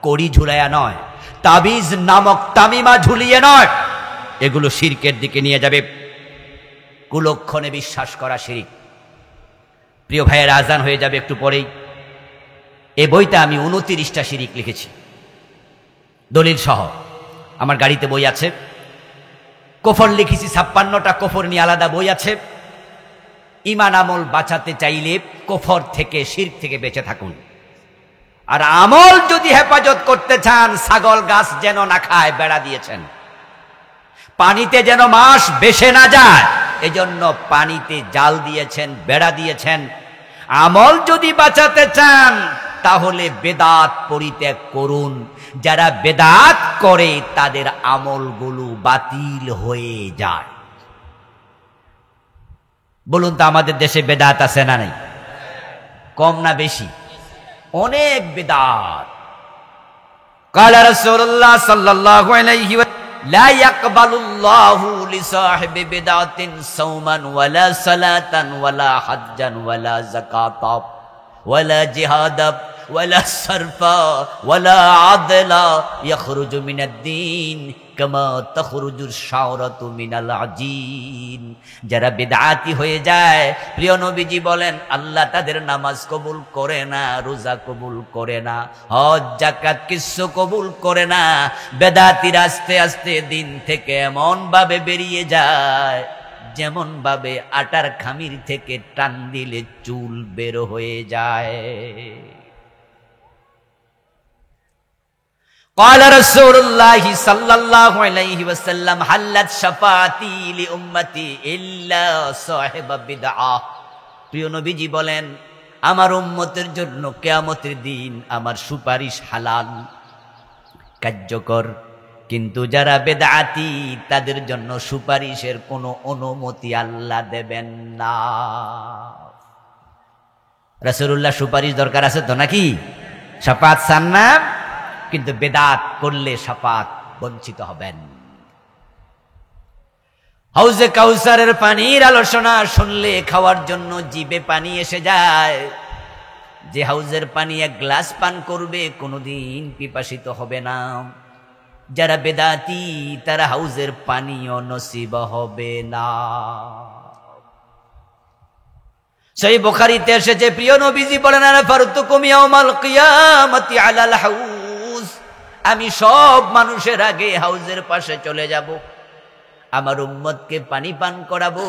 Speaker 1: কড়ি ঝুলায়া নয়, তাবিজ নামক তামিমা ঝুলিয়ে নয়। এগুলো শিরকের দিকে নিয়ে যাবে। কুলক্ষণে বিশ্বাস করা শিরিক। প্রিয় ভাইয়ের, আজান হয়ে যাবে একটু পরেই। এই বইতে আমি 29টা শিরিক লিখেছি, দলিল সহ। আমার গাড়িতে বই আছে। কুফর লিখেছি 56টা, কুফর নিয়ে আলাদা বই আছে। ঈমান আমল বাঁচাতে চাইলে কুফর থেকে, শিরক থেকে বেঁচে থাকুন। আর আমল যদি হেফাজত করতে চান, ছাগল গাছ যেন না খায় বেড়া দিয়েছেন। পানিতে যেন মাছ ভেসে না যায়, এজন্য পানিতে জাল দিয়েছেন, বেড়া দিয়েছেন। আমল যদি বাঁচাতে চান তাহলে বেদাত পরিত্যাগ করুন। যারা বেদাত করে তাদের আমলগুলো বাতিল হয়ে যায়। বলুন তো, আমাদের দেশে বেদাত আছে না নাই? কম না বেশি? অনেক বেদাত। কালা রাসূলুল্লাহ সাল্লাল্লাহু আলাইহি ওয়া লা ইয়াকবালুল্লাহু লিসাহিবি বিদআতিন সাওমান ওয়ালা সালাতান ওয়ালা হাজ্জান ওয়ালা যাকাতান ওয়ালা জিহাদান ওয়ালা সারফা ওয়ালা আদলা ইয়াখরুজু মিনাদ দ্বীন কামা তাখরুজুশ শাওরাতু মিনাল আজিন। যারা বিদআতি হয়ে যায়, প্রিয় নবীজি বলেন আল্লাহ তাদের নামাজ কবুল করে না, রোজা কবুল করে না, হজ যাকাত কিছু কবুল করে না। বেদাতিরা আস্তে আস্তে দিন থেকে এমন ভাবে বেরিয়ে যায় যেমন ভাবে আটার খামির থেকে টান দিলে চুল বের হয়ে যায়। قال رسول الله صلى الله عليه وسلم حلت شفاعتي لأمتي إلا صاحب بدعة। প্রিয় নবীজি বলেন আমার উম্মতের জন্য কিয়ামতের দিন আমার সুপারিশ হালাল, কার্যকর, কিন্তু যারা বেদাতি তাদের জন্য সুপারিশের কোনো অনুমতি আল্লাহ দেবেন না। রাসূলুল্লাহ সুপারিশ দরকার আছে তো নাকি? শাফাত চান না, কিন্তু বেদাত করলে শাফাত বঞ্চিত হবেন। হাউজে কাউসারের পানির আলোচনা শুনলে খাওয়ার জন্য জিভে পানি এসে যায়। যে হাউজের পানি এক গ্লাস পান করবে কোনোদিন পিপাসিত হবে না। যারা বেদাতি তারা হাউজের পানিও নসিব হবে না। সহিহ বুখারীতে এসেছে, প্রিয় নবীজি বলেন আনা ফারতুকুম ইয়াউমাল কিয়ামাতি আলাল হাউজ, আমি সব মানুষের আগে হাউজের পাশে চলে যাব, আমার উম্মতকে পানি পান করাবো।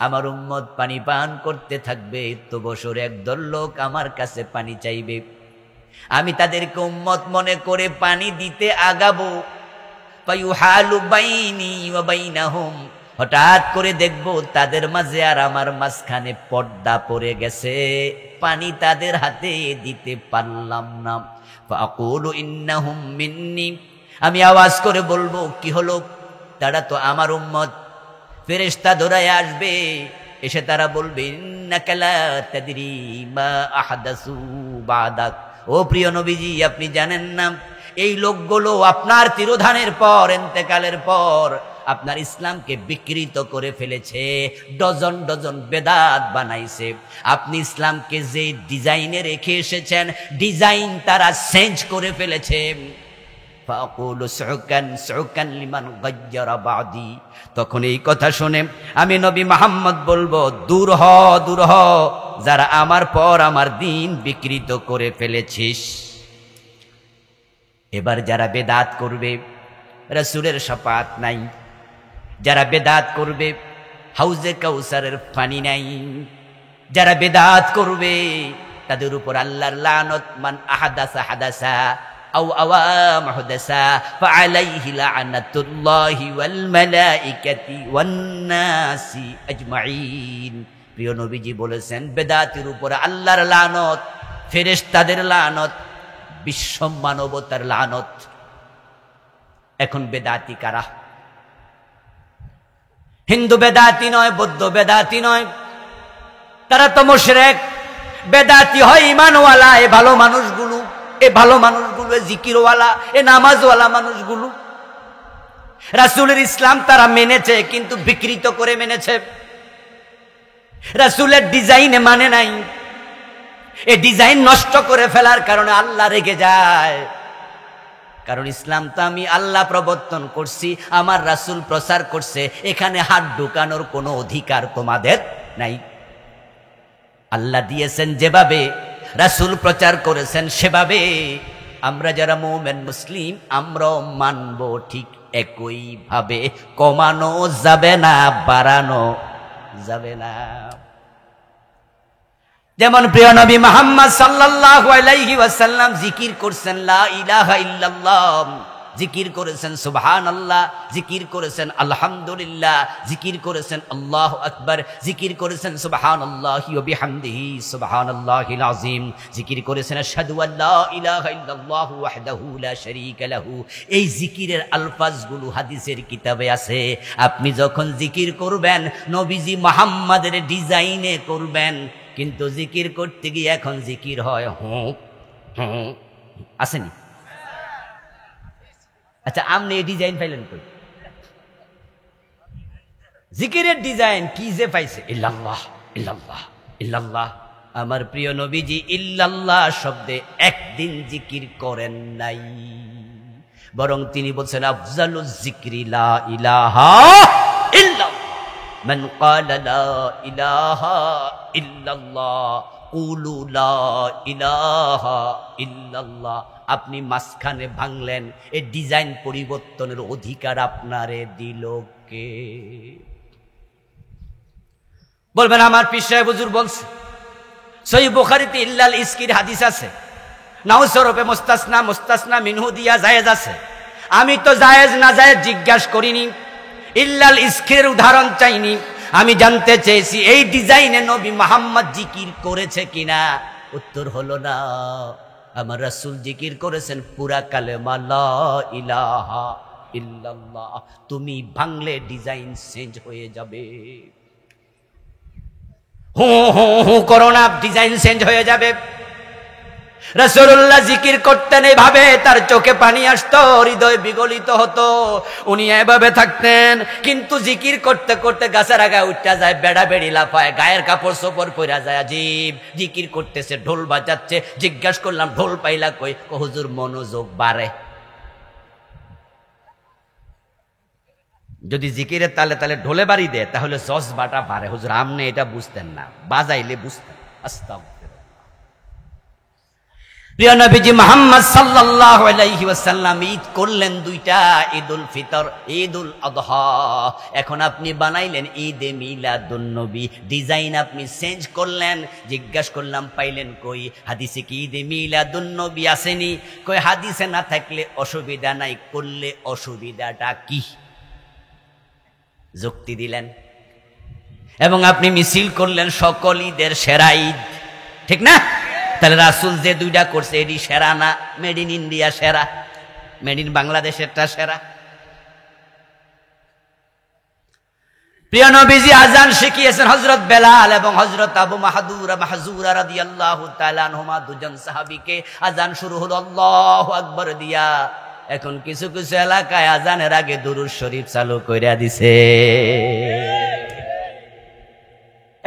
Speaker 1: আমার উম্মত পানি পান করতে থাকবে, তো বছর একদল লোক আমার কাছে পানি চাইবে, আমি তাদেরকে উম্মত মনে করে পানি দিতে আগাবো। ফায়ুহালু বাইনি ওয়া বাইনাহুম, হঠাৎ করে দেখব তাদের মাঝে আর আমার মাঝখানে পর্দা পড়ে গেছে, পানি তাদের হাতে দিতে পারলাম না। ফাআকুলু ইন্নাহুম মিন্নি, আমি আওয়াজ করে বলবো কি হলো, তারা তো আমার উম্মত। ফেরেশতা দৌড়ায় আসবে, এসে তারা বলবে ইন্নাকা লা তাদরি মা আহদাসু বাদাক, ও প্রিয় নবীজি আপনি জানেন না এই লোকগুলো আপনার তিরোধানের পর, ইন্তেকালের পর আপনার ইসলামকে বিকৃত করে ফেলেছে, ডজন ডজন বেদাত বানাইছে। আপনি ইসলামকে যে ডিজাইনে রেখে এসেছেন ডিজাইন তারা চেঞ্জ করে ফেলেছে। ফাকুলু সুকান সুকান লিমান গায়্যারা বাদি, তখন এই কথা শুনে আমি নবী মুহাম্মদ বলবো দূর হ দূর হ, যারা আমার পর আমার দিন বিকৃত করে ফেলেছিস। এবার যারা বেদাত করবে, রাসূলের শাফাত নাই, যারা বেদাত করবে হাউজে কাউসারের পানি নাই, যারা বেদাত করবে তাদের উপর আল্লাহর লানত। মান আহাদাসা হাদাসা আও আওয়া মুহদাসা ফাআলাইহি লানাতুল্লাহি ওয়াল মালাইকাতি ওয়ান নাসি আজমাইন। প্রিয় নবীজি বলেছেন, বেদাতের উপর আল্লাহর লানত, ফেরেশতাদের লানত, বিশ্ব মানবতার লানত। এখন বেদাতি কারা? হিন্দু বেদাতি নয়, বৌদ্ধ বেদাতি নয়, তারা তো মুশরিক। বেদাতি হয় ঈমানওয়ালা, এ ভালো মানুষগুলো, এ ভালো মানুষগুলো, এ জিকিরওয়ালা, এ নামাজওয়ালা মানুষগুলো। রাসূলের ইসলাম তারা মেনেছে, কিন্তু বিকৃত করে মেনেছে। রাসূলের ডিজাইনে মানে নাই, এই ডিজাইন নষ্ট করে ফেলার কারণে আল্লাহ রেগে যায়। কারণ ইসলাম তো আমি আল্লাহ প্রবর্তন করছি, আমার রাসূল প্রচার করছে, এখানে হাত ঢুকানোর কোনো অধিকার তোমাদের নাই। আল্লাহ দিয়েছেন যেভাবে, রাসূল প্রচার করেছেন সেভাবে আমরা যারা মুমিন মুসলিম আমরাও মানব ঠিক একই ভাবে। কমানো যাবে না, বাড়ানো যাবে না। যেমন প্রিয় নবী মুহাম্মদ সাল্লাল্লাহু আলাইহি ওয়াসাল্লাম জিকির করছেন লা ইলাহা ইল্লাল্লাহ, জিকির করেছেন সুবহানাল্লাহ, জিকির করেছেন আলহামদুলিল্লাহ, জিকির করেছেন আল্লাহু আকবার, জিকির করেছেন সুবহানাল্লাহি ওয়া বিহামদিহি সুবহানাল্লাহিল আযীম, জিকির করেছেন আশহাদু আল্লা ইলাহা ইল্লাল্লাহু ওয়াহদাহু লা শারীকা লাহু। এই জিকিরের আলফাজগুলো হাদিসের কিতাবে আছে। আপনি যখন জিকির করবেন নবীজি মুহাম্মাদের ডিজাইনে করবেন, কিন্তু জিকির করতে গিয়ে এখন জিকির হয় হুঁ হুঁ, আসেনি? আচ্ছা, আপনি এই ডিজাইন পাইলেন কই? জিকিরের ডিজাইন কি যে পাইছে? ইল্লাল্লাহ ইল্লাল্লাহ ইল্লাল্লাহ। আমার প্রিয় নবীজি ইল্লাল্লাহ শব্দে একদিন জিকির করেন নাই, বরং তিনি বলছেন আফজালুজ যিকরি লা ইলাহা ইল্লাল্লাহ। মান ক্বালা লা ইলাহা ইল্লাল্লাহ কুলু লা ইলাহা ইল্লাল্লাহ। আপনি মাঝখানে ভাঙলেন, এই ডিজাইন পরিবর্তনের অধিকার আপনারে দিল কে? বলবেন আমার পীর সাহেব হুজুর বলছে। সহিহ বুখারীতে ইল্লাল ইসকির হাদিস আছে, নাউসরফে মুস্তাসনা, মুস্তাসনা মিনহু দিয়া জায়েজ আছে। আমি তো জায়েজ না জায়েজ জিজ্ঞাসা করিনি, ইল্লাল ইসকির উদাহরণ চাইনি। আমি জানতে চেয়েছি এই ডিজাইনে নবী মুহাম্মদ জিকির করেছে কিনা। উত্তর হলো না। আমার রাসূল জিকির করেছেন পুরা কালেমা লা ইলাহা ইল্লাল্লাহ। তুমি ভাঙলে ডিজাইন চেঞ্জ হয়ে যাবে। হু হু হু করো না, ডিজাইন চেঞ্জ হয়ে যাবে। রাসূলুল্লাহ জিকির করতেন এইভাবে, তার চোখে পানি আসতো, হৃদয় বিগলিত হতো, উনি এভাবে থাকতেন। কিন্তু জিকির করতে করতে গাছের আগায় উঠা যায়, বেড়া বেড়ি লাফায়, গায়ের কাপড় চোপড় পরা যায়। আজীব জিকির করতেছে, ঢোল বাজাচ্ছে। জিজ্ঞাসা করলাম ঢোল পাইলা কই? হুজুর মনোযোগ বাড়ে। যদি জিকিরের তালে তালে ঢোলে বাড়ি দেয় তাহলে জজবাটা বাড়ে। হুজুর আমনে এটা বুঝতেন না, বাজাইলে বুঝতেন। আস্তাগফিরুল্লাহ। প্রিয় নবীজি মুহাম্মদ সাল্লাল্লাহু আলাইহি ওয়াসাল্লাম ঈদ করলেন দুইটা, ঈদুল ফিতর, ঈদুল আযহা। এখন আপনি বানাইলেন ঈদে মিলাদুন নবী, ডিজাইন আপনি চেঞ্জ করলেন। জিজ্ঞাসা করলাম পাইলেন কই? হাদিসে কি ঈদে মিলাদুন নবী আসেনি? কই হাদিসে না থাকলে অসুবিধা নাই, করলে অসুবিধাটা কি? যুক্তি দিলেন এবং আপনি মিছিল করলেন সকল ঈদের সেরা ঈদ, ঠিক না? তাহলে রাসূল যে দুইটা করছে এটি সেরা না? মেড ইন ইন্ডিয়া সেরা, মেড ইন বাংলাদেশেরটা সেরা। প্রিয় নবীজি আজান শিখিয়েছেন হযরত বেলাল এবং হযরত আবু মাহযুরা রাদিয়াল্লাহু তাআলা আনহুমা, দুজন সাহাবীকে। আজান শুরু হলো আল্লাহু আকবার দিয়া। এখন কিছু কিছু এলাকায় আজানের আগে দুরূদ শরীফ চালু কইরা দিছে।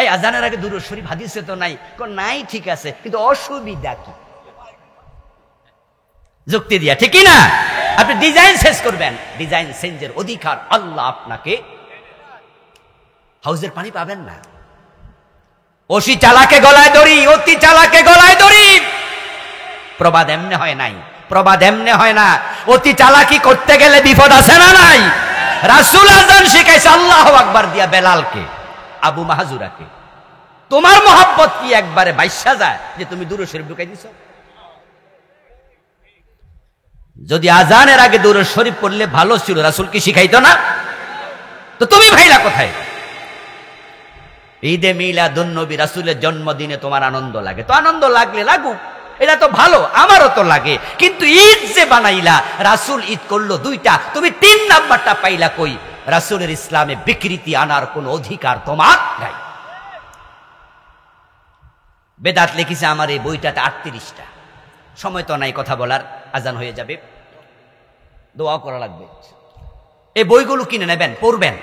Speaker 1: এই আজানের আগে দুরূদ শরীফ হাদিসে তো নাই। নাই, ঠিক আছে, কিন্তু অসুবিধা কি? যুক্তি দিয়া, ঠিক না? আপনি ডিজাইন চেঞ্জ করবেন, ডিজাইন চেঞ্জের অধিকার আল্লাহ আপনাকে। হাউজের পানি পাবেন না, অতি চালাকে গলায় দড়ি, অতি চালাকে গলায় দড়ি। প্রবাদ এমনে হয় নাই, প্রবাদ এমনে হয় না। অতি চালাকি করতে গেলে বিপদ আছে না নাই? রাসূল আযান শিখাইছে আল্লাহু আকবার দিয়া বেলালকে, আবু মাহজুরাকে। তোমার মহব্বত কি একবারে বাইসা যায় যে তুমি দুরূদ শরীফ ঢুকাই দিছো? যদি আজানের আগে দুরূদ শরীফ পড়লে ভালো ছিল, রাসূল কি শিখাইতো না? তো তুমি ভাইলা কোথায়? ঈদে মিলাদুন নবী, রাসূলের জন্মদিনে তোমার আনন্দ লাগে, তো আনন্দ লাগলে লাগুক, এটা তো ভালো, আমারও তো লাগে। কিন্তু ঈদ যে বানাইলা, রাসূল ঈদ করলো দুইটা, তুমি 3 নাম্বারটা পাইলা কই? রাসূলের ইসলামে বিকৃতি আনার কোনো অধিকার তোমার নাই। বেদাত লিখেছে আমার এই বইটাতে 38টা। সময় তো নাই কথা বলার, আজান হয়ে যাবে, দোয়া করা লাগবে। এই বইগুলো কিনে নেবেন, পড়বেন।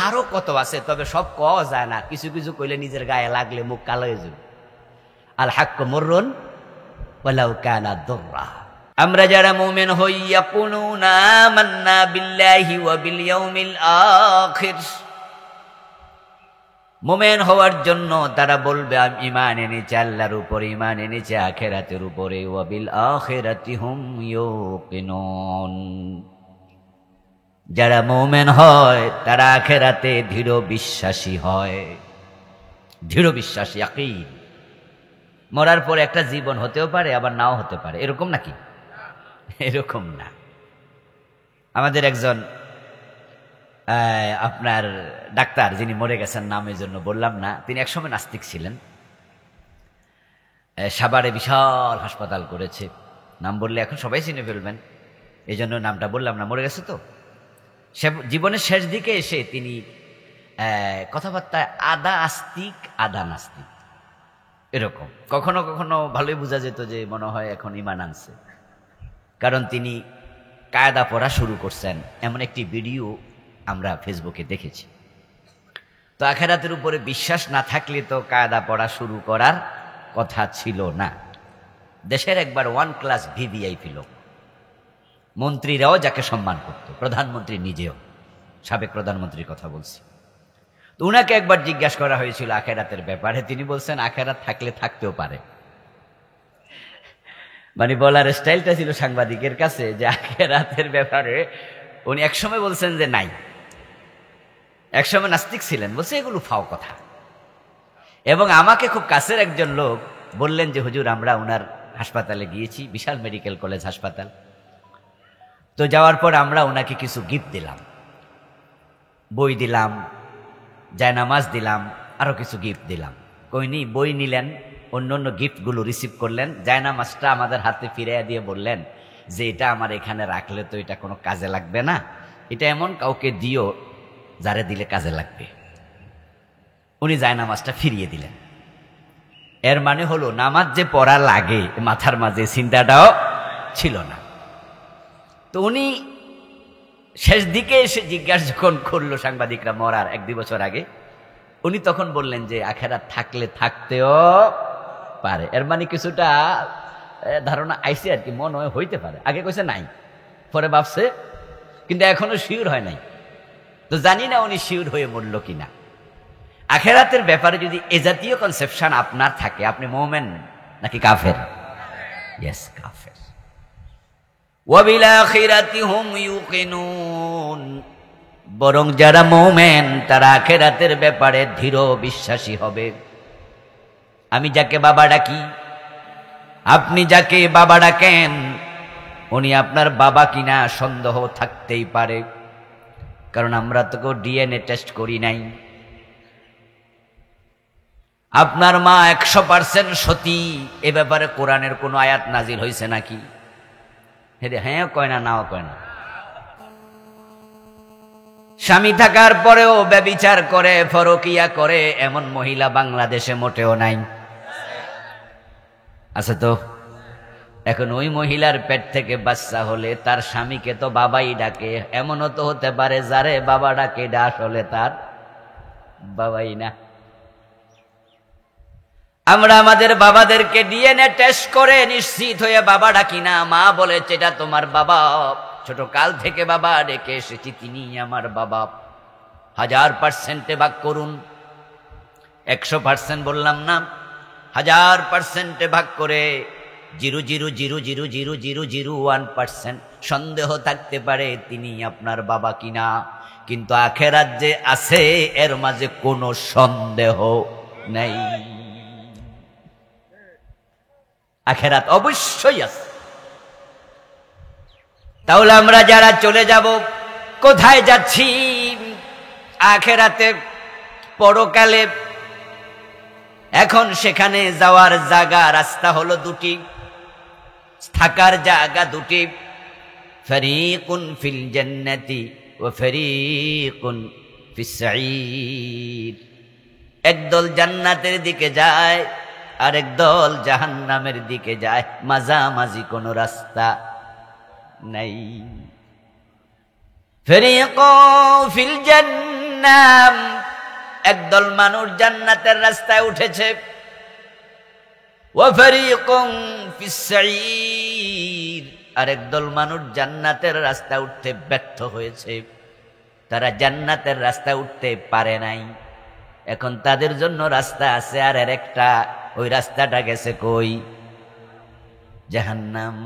Speaker 1: আরো কত আছে, তবে সব কওয়া যায় না। কিছু কিছু কইলে নিজের গায়ে লাগলে মুখ কালো হয়ে যাবে। আল হাক্কু মুররুন ওয়ালাউ কানা দুররা। আমরা যারা মুমিন হই, ইয়াকুলুনা আমান্না বিল্লাহি ওয়া বিল ইয়াউমিল আখির, মুমিন হওয়ার জন্য তারা বলবে আমি ঈমান এনেছি আল্লাহর উপরে, ঈমান এনেছি আখিরাতের উপরে। ওয়া বিল আখিরাতি হুম ইউকিনুন। যারা মুমিন হয় তারা আখিরাতে দৃঢ় বিশ্বাসী হয়। দৃঢ় বিশ্বাসী, ইয়াকিন। মরার পরে একটা জীবন হতেও পারে, আবার নাও হতে পারে, এরকম নাকি? এরকম না। আমাদের একজন আপনার ডাক্তার, যিনি মরে গেছেন, নামের জন্য বললাম না, তিনি একসময় নাস্তিক ছিলেন। সাভারে বিশাল হাসপাতাল করেছে, নাম বললে এখন সবাই চিনে ফেলবেন, এই জন্য নামটা বললাম না, মরে গেছে তো। জীবনের শেষ দিকে এসে তিনি কথাবার্তায় আধা আস্তিক আধা নাস্তিক, এরকম। কখনো কখনো ভালোই বোঝা যেত যে মনে হয় এখন ঈমান আনছে, কারণ তিনি কায়দা পড়া শুরু করছেন। এমন একটি ভিডিও আমরা ফেসবুকে দেখেছি। তো আখিরাতের উপরে বিশ্বাস না থাকলে তো কায়দা পড়া শুরু করার কথা ছিল না। দেশের একবার 1 ক্লাস ভিভিআইপি লোক, মন্ত্রীরাও যাকে সম্মান করত, প্রধানমন্ত্রী নিজেও, সাবেক প্রধানমন্ত্রীর কথা বলছি। তো উনাকে একবার জিজ্ঞাসা করা হয়েছিল আখিরাতের ব্যাপারে, তিনি বলছেন আখিরাত থাকলে থাকতেও পারে। মানে বলার স্টাইলটা ছিল সাংবাদিকের কাছে যে আখিরাতের ব্যাপারে উনি একসময় বলছেন যে নাই, একসময় নাস্তিক ছিলেন, বলছে এগুলো ফাও কথা। এবং আমাকে খুব কাছের একজন লোক বললেন যে হুজুর আমরা উনার হাসপাতালে গিয়েছি, বিশাল মেডিকেল কলেজ হাসপাতাল। তো যাওয়ার পর আমরা ওনাকে কিছু গিফট দিলাম, বই দিলাম, জায়নামাজ দিলাম, আরো কিছু গিফট দিলাম। কইনি বই নিলেন, অন্য অন্য গিফটগুলো রিসিভ করলেন, জায়নামাজটা আমাদের হাতে ফিরিয়ে দিয়ে বললেন যে এটা আমার এখানে রাখলে তো এটা কোনো কাজে লাগবে না, এটা এমন কাউকে দিও যারে দিলে কাজে লাগবে। উনি জায়নামাজটা ফিরিয়ে দিলেন। এর মানে হলো নামাজ যে পড়া লাগে মাথার মাঝে চিন্তাটাও ছিল না। তো উনি শেষ দিকে এসে জিজ্ঞাসা যখন করলো সাংবাদিকরা মরার 1-2 বছর আগে, উনি তখন বললেন যে আখিরাত থাকলে থাকতেও পারে। এর মানে কিছুটা ধারণা আইছে আর কি, মনে হয় হইতে পারে। আগে কইছে নাই, পরে ভাবছে, কিন্তু এখনো শিওর হয় নাই। তো জানি না উনি শিওর হয়ে মরল কিনা। আখিরাতের ব্যাপারে যদি এ জাতীয় কনসেপশন আপনার থাকে, আপনি মুমিন নাকি কাফের? ইয়েস, কাফের। ওয়াবিল আখিরাতি হুম ইউকিনুন। বরং যারা মুমিন তারা আখিরাতের ব্যাপারে দৃঢ় বিশ্বাসী হবে। আমি যাকে বাবা ডাকি, আপনি যাকে বাবা ডাকেন, উনি আপনার বাবা কিনা সন্দেহ থাকতেই পারে, কারণ আমরা তো ডিএনএ টেস্ট করি নাই। আপনার মা 100% সতী, এ ব্যাপারে কোরআনের কোনো আয়াত নাজিল হয়েছে নাকি? হ্যাঁ কয় না, নাও কয় না। স্বামী থাকার পরেও ব্যভিচার করে, ফরকিয়া করে, এমন মহিলা বাংলাদেশে মোটেও নাই। আছে তো? এখন ওই মহিলার পেট থেকে বাচ্চা হলে তার স্বামীকে তো বাবাই ডাকে। এমনও তো হতে পারে যারে বাবা ডাকে এটা আসলে তার বাবাই না। আমরা আমাদের বাবাদেরকে ডিএনএ টেস্ট করে নিশ্চিত হয়ে বাবা ডাকি না। মা বলেছে এটা তোমার বাবা, ছোট কাল থেকে বাবা ডেকে এসেছি, তিনি আমার বাবা। 1000% ভাগ করুন। 100% বললাম না, 1000% ভাগ করে 0.0000001% সন্দেহ থাকতে পারে তিনি আপনার বাবা কিনা, কিন্তু আখিরাত যে আছে এর মাঝে কোনো সন্দেহ নাই। আখিরাত অবশ্যই আছে। তাহলে আমরা যারা চলে যাব, কোথায় যাচ্ছি? আখিরাতে, পরকালে। এখন সেখানে যাওয়ার জায়গা, রাস্তা হলো দুটি, থাকার জায়গা দুটি। ফারিকুন ফিল জান্নাতি ওয়া ফারিকুন ফিস সাঈর। একদল জান্নাতের দিকে যায় আর একদল জাহান্নামের দিকে যায়, মাঝামাঝি কোনো রাস্তা নাই। ফারিকুন ফিল জান্নাম, একদল মানুষ জান্নাতের রাস্তায় উঠেছে। ওয়া ফারিকুন ফিস সাঈর, আর একদল মানুষ জান্নাতের রাস্তায় উঠতে ব্যর্থ হয়েছে, তারা জান্নাতের রাস্তায় উঠতে পারে নাই। এখন তাদের জন্য রাস্তা আছে আর একটা, ওই রাস্তাটা গেছে কই? জাহান্নাম।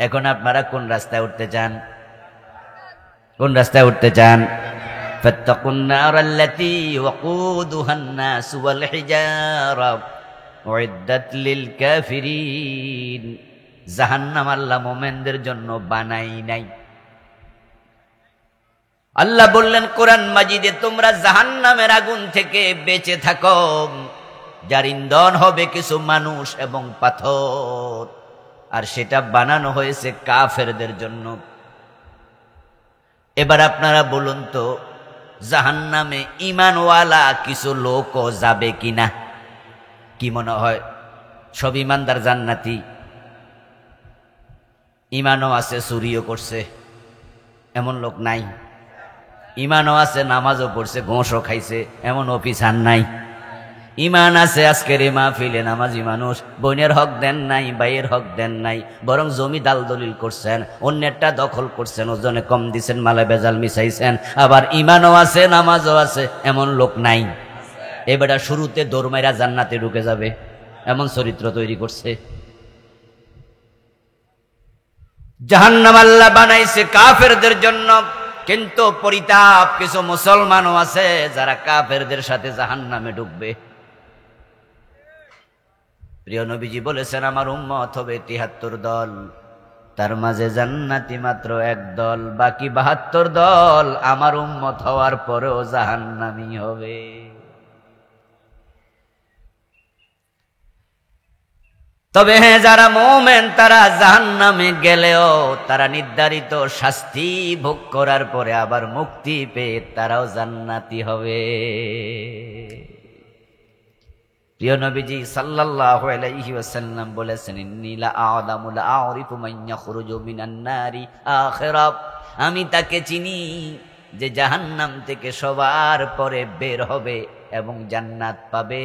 Speaker 1: এখন আপনারা কোন রাস্তায় উঠতে চান? কোন রাস্তায় উঠতে চান? ফাত্তাকুন নারাল্লাতী ওয়াকুদুহান নাস ওয়াল হিজারা উইদ্দাত লিল কাফিরিন। জাহান্নাম আল্লাহ মুমিনদের জন্য বানাই নাই। আল্লাহ বললেন কোরআন মাজিদে, তোমরা জাহান্নামের আগুন থেকে বেঁচে থাকো, যার ইন্ধন হবে কিছু মানুষ এবং পাথর, আর সেটা বানানো হয়েছে কাফেরদের জন্য। এবার আপনারা বলুন তো, জাহান্নামে ঈমানওয়ালা কিছু লোকও যাবে কিনা? কি মনে হয়? সব ঈমানদার জান্নাতি? ঈমানও আছে, চুরিও করছে, এমন লোক নাই? ঈমানও আছে, নামাজও পড়ছে, ঘোষও খাইছে, এমন অফিসার নাই? ঈমান আছে, আজকের এই মাহফিলে নামাজি মানুষ, বোনের হক দেন নাই, ভাইয়ের হক দেন নাই, বরং জমি দাল দলিল করছেন, অন্যেরটা দখল করছেন, ওজনে কম দিছেন, মালে বেজাল মিশাইছেন। আবার ঈমানও আছে, নামাজও আছে, এমন লোক নাই? এবারে শুরুতে দৌড় মাইরা জান্নাতে ঢুকে যাবে, এমন চরিত্র তৈরি করছে। জাহান্নাম আল্লাহ বানাইছে কাফেরদের জন্য, কিন্তু পরিতাপ, কিছু মুসলমানও আছে যারা কাফেরদের সাথে জাহান্নামে ঢুকবে। প্রিয় নবীজি বলেছেন, আমার উম্মত হবে ৭৩ দল, তার মাঝে জান্নাতি মাত্র এক দল, বাকি ৭২ দল আমার উম্মত হওয়ার পরেও জাহান্নামী হবে। তবে হ্যাঁ, যারা মুমিন তারা জাহান্নামে গেলেও তারা নির্ধারিত শাস্তি ভোগ করার পরে আবার মুক্তি পেয়ে তারাও জান্নাতি হবে। প্রিয় নবীজি সাল্লাল্লাহু আলাইহি ওয়াসাল্লাম বলেছেন, ইন্নী লা আ'লামু লা আ'রিফু মান ইয়াখরুজু মিনান নারি আখিরা, আমি তাকে চিনি যে জাহান্নাম থেকে সবার পরে বের হবে এবং জান্নাত পাবে।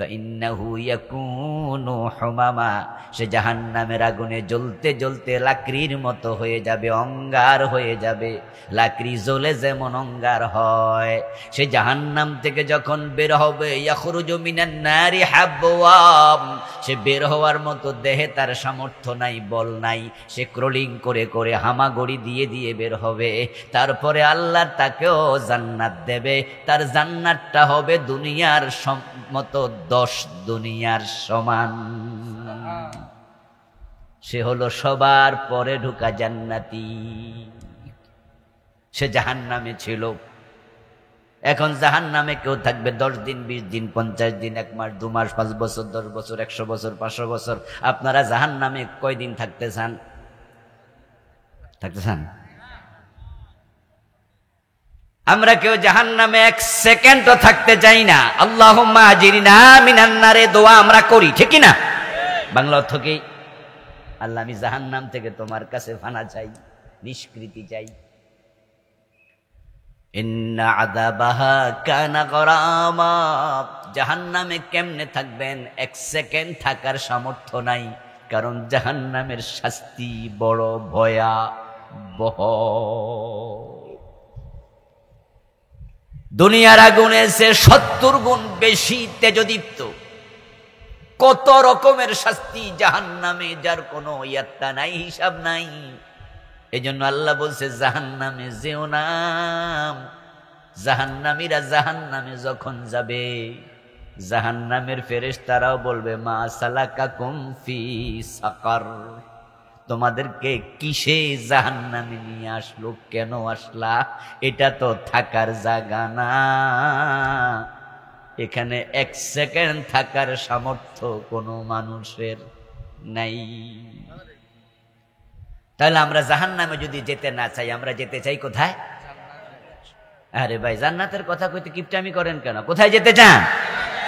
Speaker 1: ফাইন্নাহু ইয়াকুনু হুমামা, সে জাহান্নামের আগুনে জ্বলতে জ্বলতে লাকড়ির মতো হয়ে যাবে, অঙ্গার হয়ে যাবে। লাকড়ি জ্বলে যেমন অঙ্গার হয়, সে জাহান্নাম থেকে যখন বের হবে, ইয়াখরুজু মিনান নারি হাবওয়াম, সে বের হওয়ার মতো দেহে তার সামর্থ্য নাই, বল নাই, সে ক্রলিং করে করে হামাগুড়ি দিয়ে দিয়ে বের হবে। তারপরে আল্লাহ তাকেও জান্নাত দেবে, তার জান্নাতটা হবে দুনিয়ার মতো 10 দুনিয়ার সমান। সে হলো সবার পরে ঢুকা জান্নাতি। সে জাহান্নামে ছিল, এখন জাহান্নামে কেউ থাকবে 10 দিন, 20 দিন, 50 দিন, 1 মাস, 2 মাস, 5 বছর, 10 বছর, 100 বছর, 500 বছর। আপনারা জাহান্নামে কয়দিন থাকতে চান? থাকতে চান? আমরা কেউ জাহান্নামে 1 সেকেন্ডও থাকতে চাই না। আল্লাহুম্মা আজিরনা মিনান নারে দোয়া আমরা করি, ঠিক কি না? বাংলা অর্থ কি? আল্লাহ, আমি জাহান্নাম থেকে তোমার কাছে ফানা চাই, নিষ্কৃতি চাই। ইন্না আযাবাহা কানা গরামা, জাহান্নামে কেমনে থাকবেন? 1 সেকেন্ড থাকার সামর্থ্য নাই, কারণ জাহান্নামের শাস্তি বড় ভয়াবহ। দুনিয়ার আগুনের চেয়ে 70 গুণ বেশি তেজদীপ্ত। কত রকমের শাস্তি জাহান্নামে, যার কোনো ইয়াত্তা নাই, হিসাব নাই। এজন্য আল্লাহ বলছে জাহান্নামে যেও না। জাহান্নামীরা জাহান্নামে যখন যাবে, জাহান্নামের ফেরেশতারাও বলবে মা সালাকাকুম ফি সাকার, তোমাদেরকে কিসে জাহান্নামে নিয়ে আসলো, কেন আসলা? এটা তো থাকার জায়গা না, এখানে 1 সেকেন্ড থাকার সামর্থ্য কোনো মানুষের নাই। তাহলে আমরা জাহান্নামে যদি যেতে না চাই, আমরা যেতে চাই কোথায়? আরে ভাই, জান্নাতের কথা কইতে কিপটামি করেন কেন? কোথায় যেতে চান?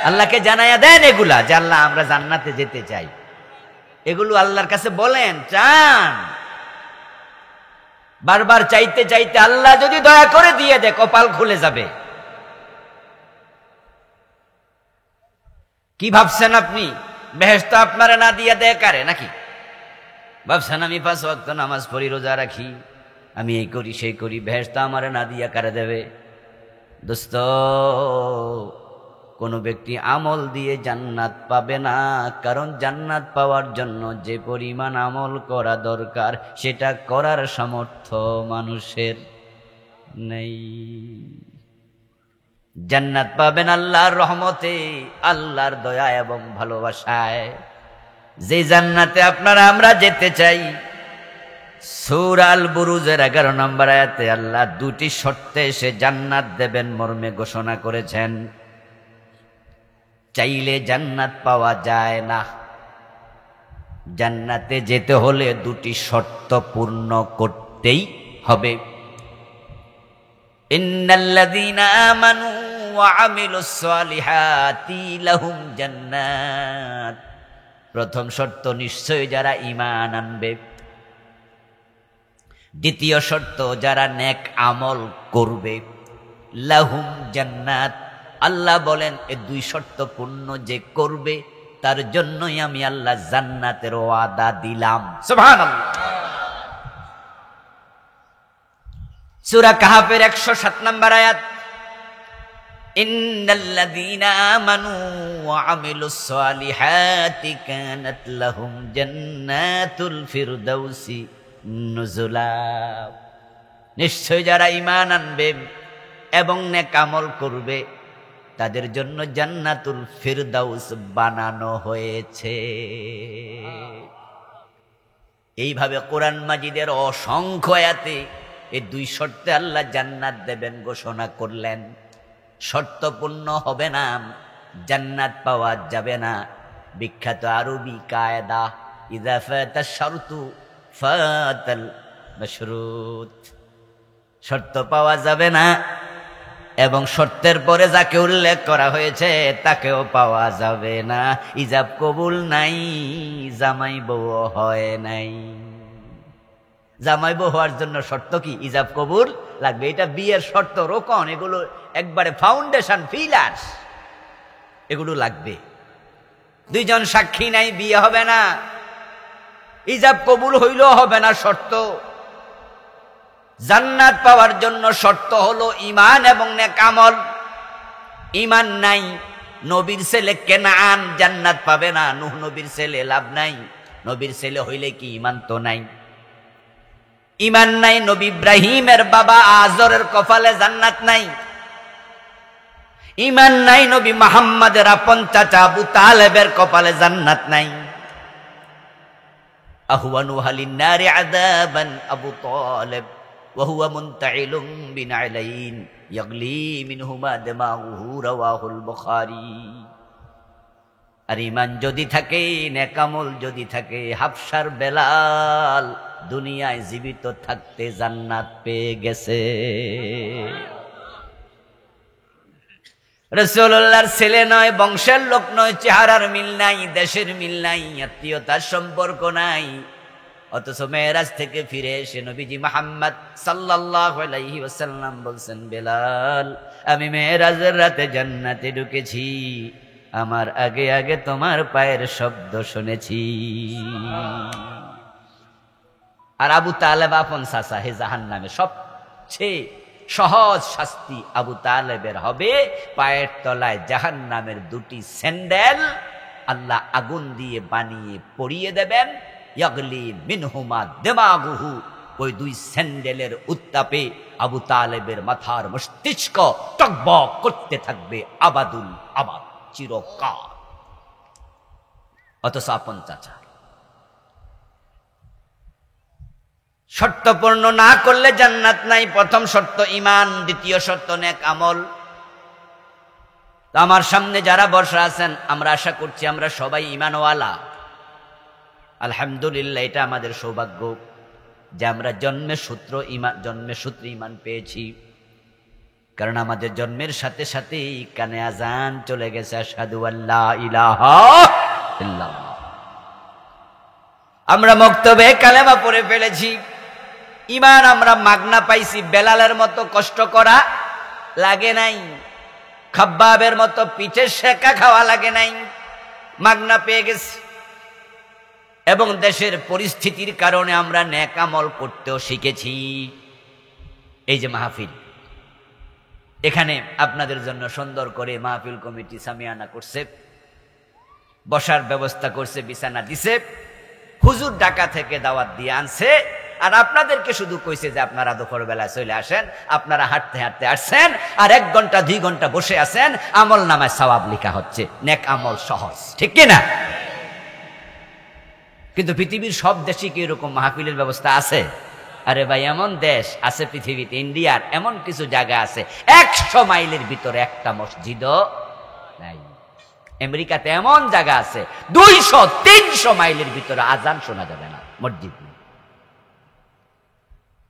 Speaker 1: আল্লাহকে জানাইয়া দেন এগুলা, যে আল্লাহ আমরা জান্নাতে যেতে চাই। এগুলো আল্লাহর কাছে বলেন, চান। বারবার চাইতে চাইতে আল্লাহ যদি দয়া করে দিয়ে দেয়, কপাল খুলে যাবে। কি ভাবছেন আপনি বেহেশত আপনারা না দিয়ে দেয় কারে নাকি? ভাবছেন আমি 5 ওয়াক্ত নামাজ পড়ি, রোজা রাখি, আমি এই করি সেই করি, বেহেশত আমারে না দিয়া কারে দেবে? দোস্ত, কোন ব্যক্তি আমল দিয়ে জান্নাত পাবে না, কারণ জান্নাত পাওয়ার জন্য যে পরিমাণ আমল করা দরকার, সেটা করার সামর্থ্য মানুষের নেই। জান্নাত পাবেন আল্লাহর রহমতে, আল্লাহর দয়া এবং ভালোবাসায়। যে জান্নাতে আপনারা আমরা যেতে চাই, সূরা আল বুরুজের 11 নম্বর আয়াতে আল্লাহ 2টি শর্তে সে জান্নাত দেবেন মর্মে ঘোষণা করেছেন। চাইলে জান্নাত পাওয়া যায় না, জান্নাতে যেতে হলে 2টি শর্ত পূর্ণ করতেই হবে। ইন্নাল্লাযীনা আমানু ওয়া আমিলুস সালিহাতি লাহুম জান্নাত। প্রথম শর্ত, নিশ্চয় যারা ঈমান আনবে। দ্বিতীয় শর্ত, যারা নেক আমল করবে, লাহুম জান্নাত। আল্লাহ বলেন এই 2 শর্ত পূর্ণ যে করবে, তার জন্যই আমি আল্লাহ জান্নাতের ওয়াদা দিলাম। সুবহানাল্লাহ। সূরা কাহফের 107 নম্বর আয়াত, ইন্নাল্লাযীনা আমানু ওয়া আমিলুস সালিহাতি কানাত লাহুম জান্নাতুল ফিরদাউসি নুজুলা। নিশ্চয় যারা ঈমান আনবে এবং নেক আমল করবে, তাদের জন্য জান্নাতুল ফিরদাউস বানানো হয়েছে। এইভাবে কোরআন মাজিদের অসংখ্য আয়াতে এই 2 শর্তে আল্লাহ জান্নাত দেবেন ঘোষণা করলেন। শর্ত পূর্ণ হবে না, জান্নাত পাওয়া যাবে না। বিখ্যাত আরবি কায়দা, ইযা ফাতা শারতু ফাতাল মাশরুত। শর্ত পাওয়া যাবে না এবং শর্তের পরে যাকে উল্লেখ করা হয়েছে তাকেও পাওয়া যাবে না। ইজাব কবুল নাই, জামাই বউ হয় নাই। জামাই বউ হওয়ার জন্য শর্ত কি? ইজাব কবুল লাগবে। এটা বিয়ের শর্ত, রোকন, এগুলো একবারে ফাউন্ডেশন, পিলার্স, এগুলো লাগবে। 2 জন সাক্ষী নাই, বিয়ে হবে না। ইজাব কবুল হইলেও হবে না, শর্ত। জান্নাত পাওয়ার জন্য শর্ত হলো ঈমান এবং নেক আমল। ঈমান নাই, নবীর ছেলে কেনান জান্নাত পাবে না। নূহ নবীর ছেলে, লাভ নাই। নবীর ছেলে হইলে কি ঈমান তো নাই। ঈমান নাই, নবী ইব্রাহিমের বাবা আজরের কপালে জান্নাত নাই। ঈমান নাই, নবী মুহাম্মদের আপন চাচা আবু তালেবের কপালে জান্নাত নাই। আহওয়ানু আহলিন নারি আযাবান আবু তালেব ওয়া হুয়া মুনতাইলুম বিনাইলাইন ইয়াগলি মিনহুমা দিমাগুহু রাওয়াহুল বুখারী। আর ঈমান যদি থাকে, নেক আমল যদি থাকে, হাফসার বেলাল দুনিয়ায় জীবিত থাকতে জান্নাত পেয়ে গেছে। রাসূলুল্লাহর ছেলে নয়, বংশের লোক নয়, চেহারার মিল নাই, দেশের মিল নাই, আত্মীয়তার সম্পর্ক নাই, অথচ মেরাজ থেকে ফিরে এসে নবীজি মুহাম্মদ সাল্লাল্লাহু আলাইহি ওয়াসাল্লাম বলছেন, বেলাল, আমি মেরাজের রাতে জান্নাতে ঢুকেছি, আমার আগে আগে তোমার পায়ের শব্দ শুনেছি। আর আবু তালেব আপন চাচা, হে জাহান্নামে সবচেয়ে সহজ শাস্তি আবু তালেবের হবে। পায়ের তলায় জাহান্নামের দুটি স্যান্ডেল আল্লাহ আগুন দিয়ে বানিয়ে পরিয়ে দেবেন। ইয়াগলি মিনহুমা দিমাগুহু, ওই দুই স্যান্ডেলের উত্তাপে আবু তালেবের মাথার মস্তিষ্ক টকবক করতে থাকবে আবাদুল আবাদ, চিরকাল। অথচ আপন চাচা। শর্ত পূর্ণ না করলে জান্নাত নাই। প্রথম শর্ত ঈমান, দ্বিতীয় শর্ত নেক আমল। আমার সামনে যারা বসা আছেন, আমরা আশা করছি আমরা সবাই ঈমানওয়ালা। আলহামদুলিল্লাহ, এটা আমাদের সৌভাগ্য যে আমরা জন্মের সূত্রে ঈমান পেয়েছি। কারণ আমাদের জন্মের সাথে সাথেই কানে আজান চলে গেছে, আশহাদু আল্লা ইলাহা ইল্লাল্লাহ। আমরা মক্তবে কালেমা পড়ে ফেলেছি। ঈমান আমরা মাগনা পাইছি। বেলালের মতো কষ্ট করা লাগে নাই, খাব্বাবের মতো পিঠে শেকা খাওয়া লাগে নাই, মাগনা পেয়ে গেছি। এবং দেশের পরিস্থিতির কারণে আমরা নেক আমল করতেও শিখেছি। এই যে মাহফিল, এখানে আপনাদের জন্য সুন্দর করে মাহফিল কমিটি সামিয়ানা করছে, বসার ব্যবস্থা করছে, বিছানা দিছে, হুজুর ঢাকা থেকে দাওয়াত দিয়ে আনছে। আর আপনাদেরকে শুধু কইছে যে আপনারা দুপুর বেলায় চলে আসেন। আপনারা হাঁটতে হাঁটতে আসছেন, আর 1 ঘন্টা 2 ঘন্টা বসে আছেন, আমল নামায় সওয়াব লেখা হচ্ছে। নেক আমল সহজ, ঠিক কিনা? কিন্তু পৃথিবীর সব দেশে কি এরকম মাহফিলের ব্যবস্থা আছে? আরে ভাই, এমন দেশ আছে পৃথিবীতে, ইন্ডিয়ার এমন কিছু জায়গা আছে 100 মাইলের ভিতরে একটা মসজিদও নাই। আমেরিকাতে এমন জায়গা আছে 200-300 মাইলের ভিতরে আজান শোনা যাবে না, মসজিদ নেই।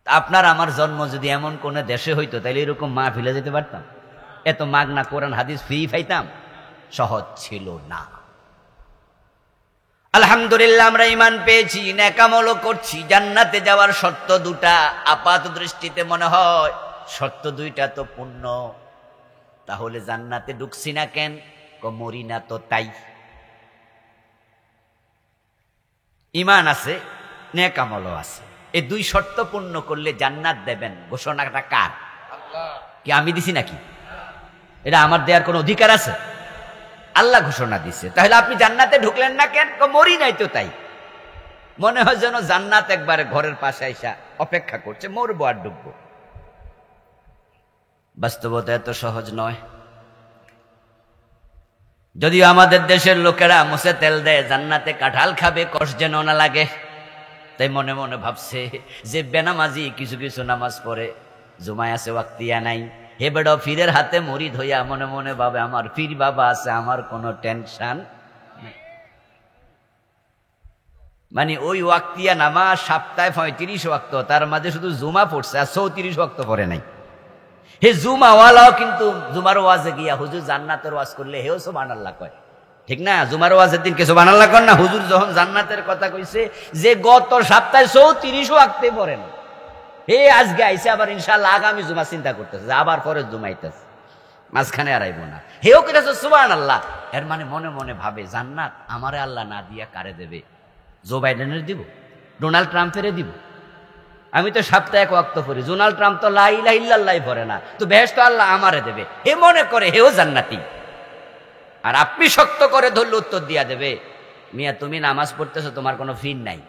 Speaker 1: আপনার আমার জন্ম যদি এমন কোন দেশে হইতো, তাহলে এরকম মাহফিলে যেতে পারতাম? এত মাগনা কোরআন হাদিস ফ্রি পাইতাম? সহজ ছিল না। আলহামদুলিল্লাহ, আমরা ঈমান পেয়েছি, নেক আমলও করছি। জান্নাতে যাওয়ার শর্ত 2টা। আপাত দৃষ্টিতে মনে হয় শর্ত 2টা তো পূর্ণ, তাহলে জান্নাতে ঢুকছি না কেন? মরি না তো তাই। ঈমান আছে, নেক আমলও আছে, এই 2 শর্ত পূর্ণ করলে জান্নাত দেবেন। ঘোষণাটা কার? কি আমি দিছি নাকি? এটা আমার দেওয়ার কোন অধিকার আছে? আল্লাহ ঘোষণা দিছে। তাহলে আপনি জান্নাতে ঢুকলেন না কেন? মরি নাই তো তাই। মনে হয় যেন জান্নাত একবারে ঘরের পাশে আইসা অপেক্ষা করছে, মরবো আর ঢুকবো। বাস্তবতা এত সহজ নয়। যদিও আমাদের দেশের লোকেরা মুছে তেল দেয়, জান্নাতে কাঁঠাল খাবে কষ্ট যেন না লাগে, তাই মনে মনে ভাবছে যে বেনামাজি কিছু কিছু নামাজ পড়ে, জুমায় আছে ওয়াক্তিয়া নাই, হে বেড়া ফিরের হাতে মরিদ হইয়া মনে মনে ভাবে আমার ফির বাবা আছে, আমার কোনো টেনশন। মানে ওই ওয়াক্তিয়া নামাজ সপ্তাহে 35 ওয়াক্ত, তার মাঝে শুধু জুমা পড়ছে আর 34 ওয়াক্ত পড়ে নাই। হে জুমাওয়ালাও কিন্তু জুমার ওয়াজে গিয়া হুজুর জান্নাতের ওয়াজ করলে হেও সুবহানাল্লাহ কয়, ঠিক না? জুমার ওয়াজের দিন কে সুবহানাল্লাহ কর না? হুজুর যখন জান্নাতের কথা কইছে, যে গত সপ্তাহে 34 ওয়াক্তে পড়ে না, হে আজকে আইসে আবার ইনশাআল্লাহ আগামী জুমা চিন্তা করতেছে, আবার পরে জুমাইতেছে, মাঝখানে আর আইব না। হেও কইতেছে সুবহানাল্লাহ। এর মানে মনে মনে ভাবে জান্নাত আমারে আল্লাহ না দিয়া কারে দেবে? জো বাইডেনের দিব, ডোনাল্ড ট্রাম্পের দিব। আমি তো সপ্তাহে 1 ওয়াক্ত পড়ি, ডোনাল্ড ট্রাম্প তো লা ইলাহা ইল্লাল্লাহ পড়ে না, তো বেহেশত আল্লাহ আমারে দেবে, হে মনে করে হেও জান্নাতি। আর আপনি শক্ত করে ধরলে উত্তর দিয়া দেবে, মিয়া তুমি নামাজ পড়তেছো, তোমার কোনো ফিন নাই।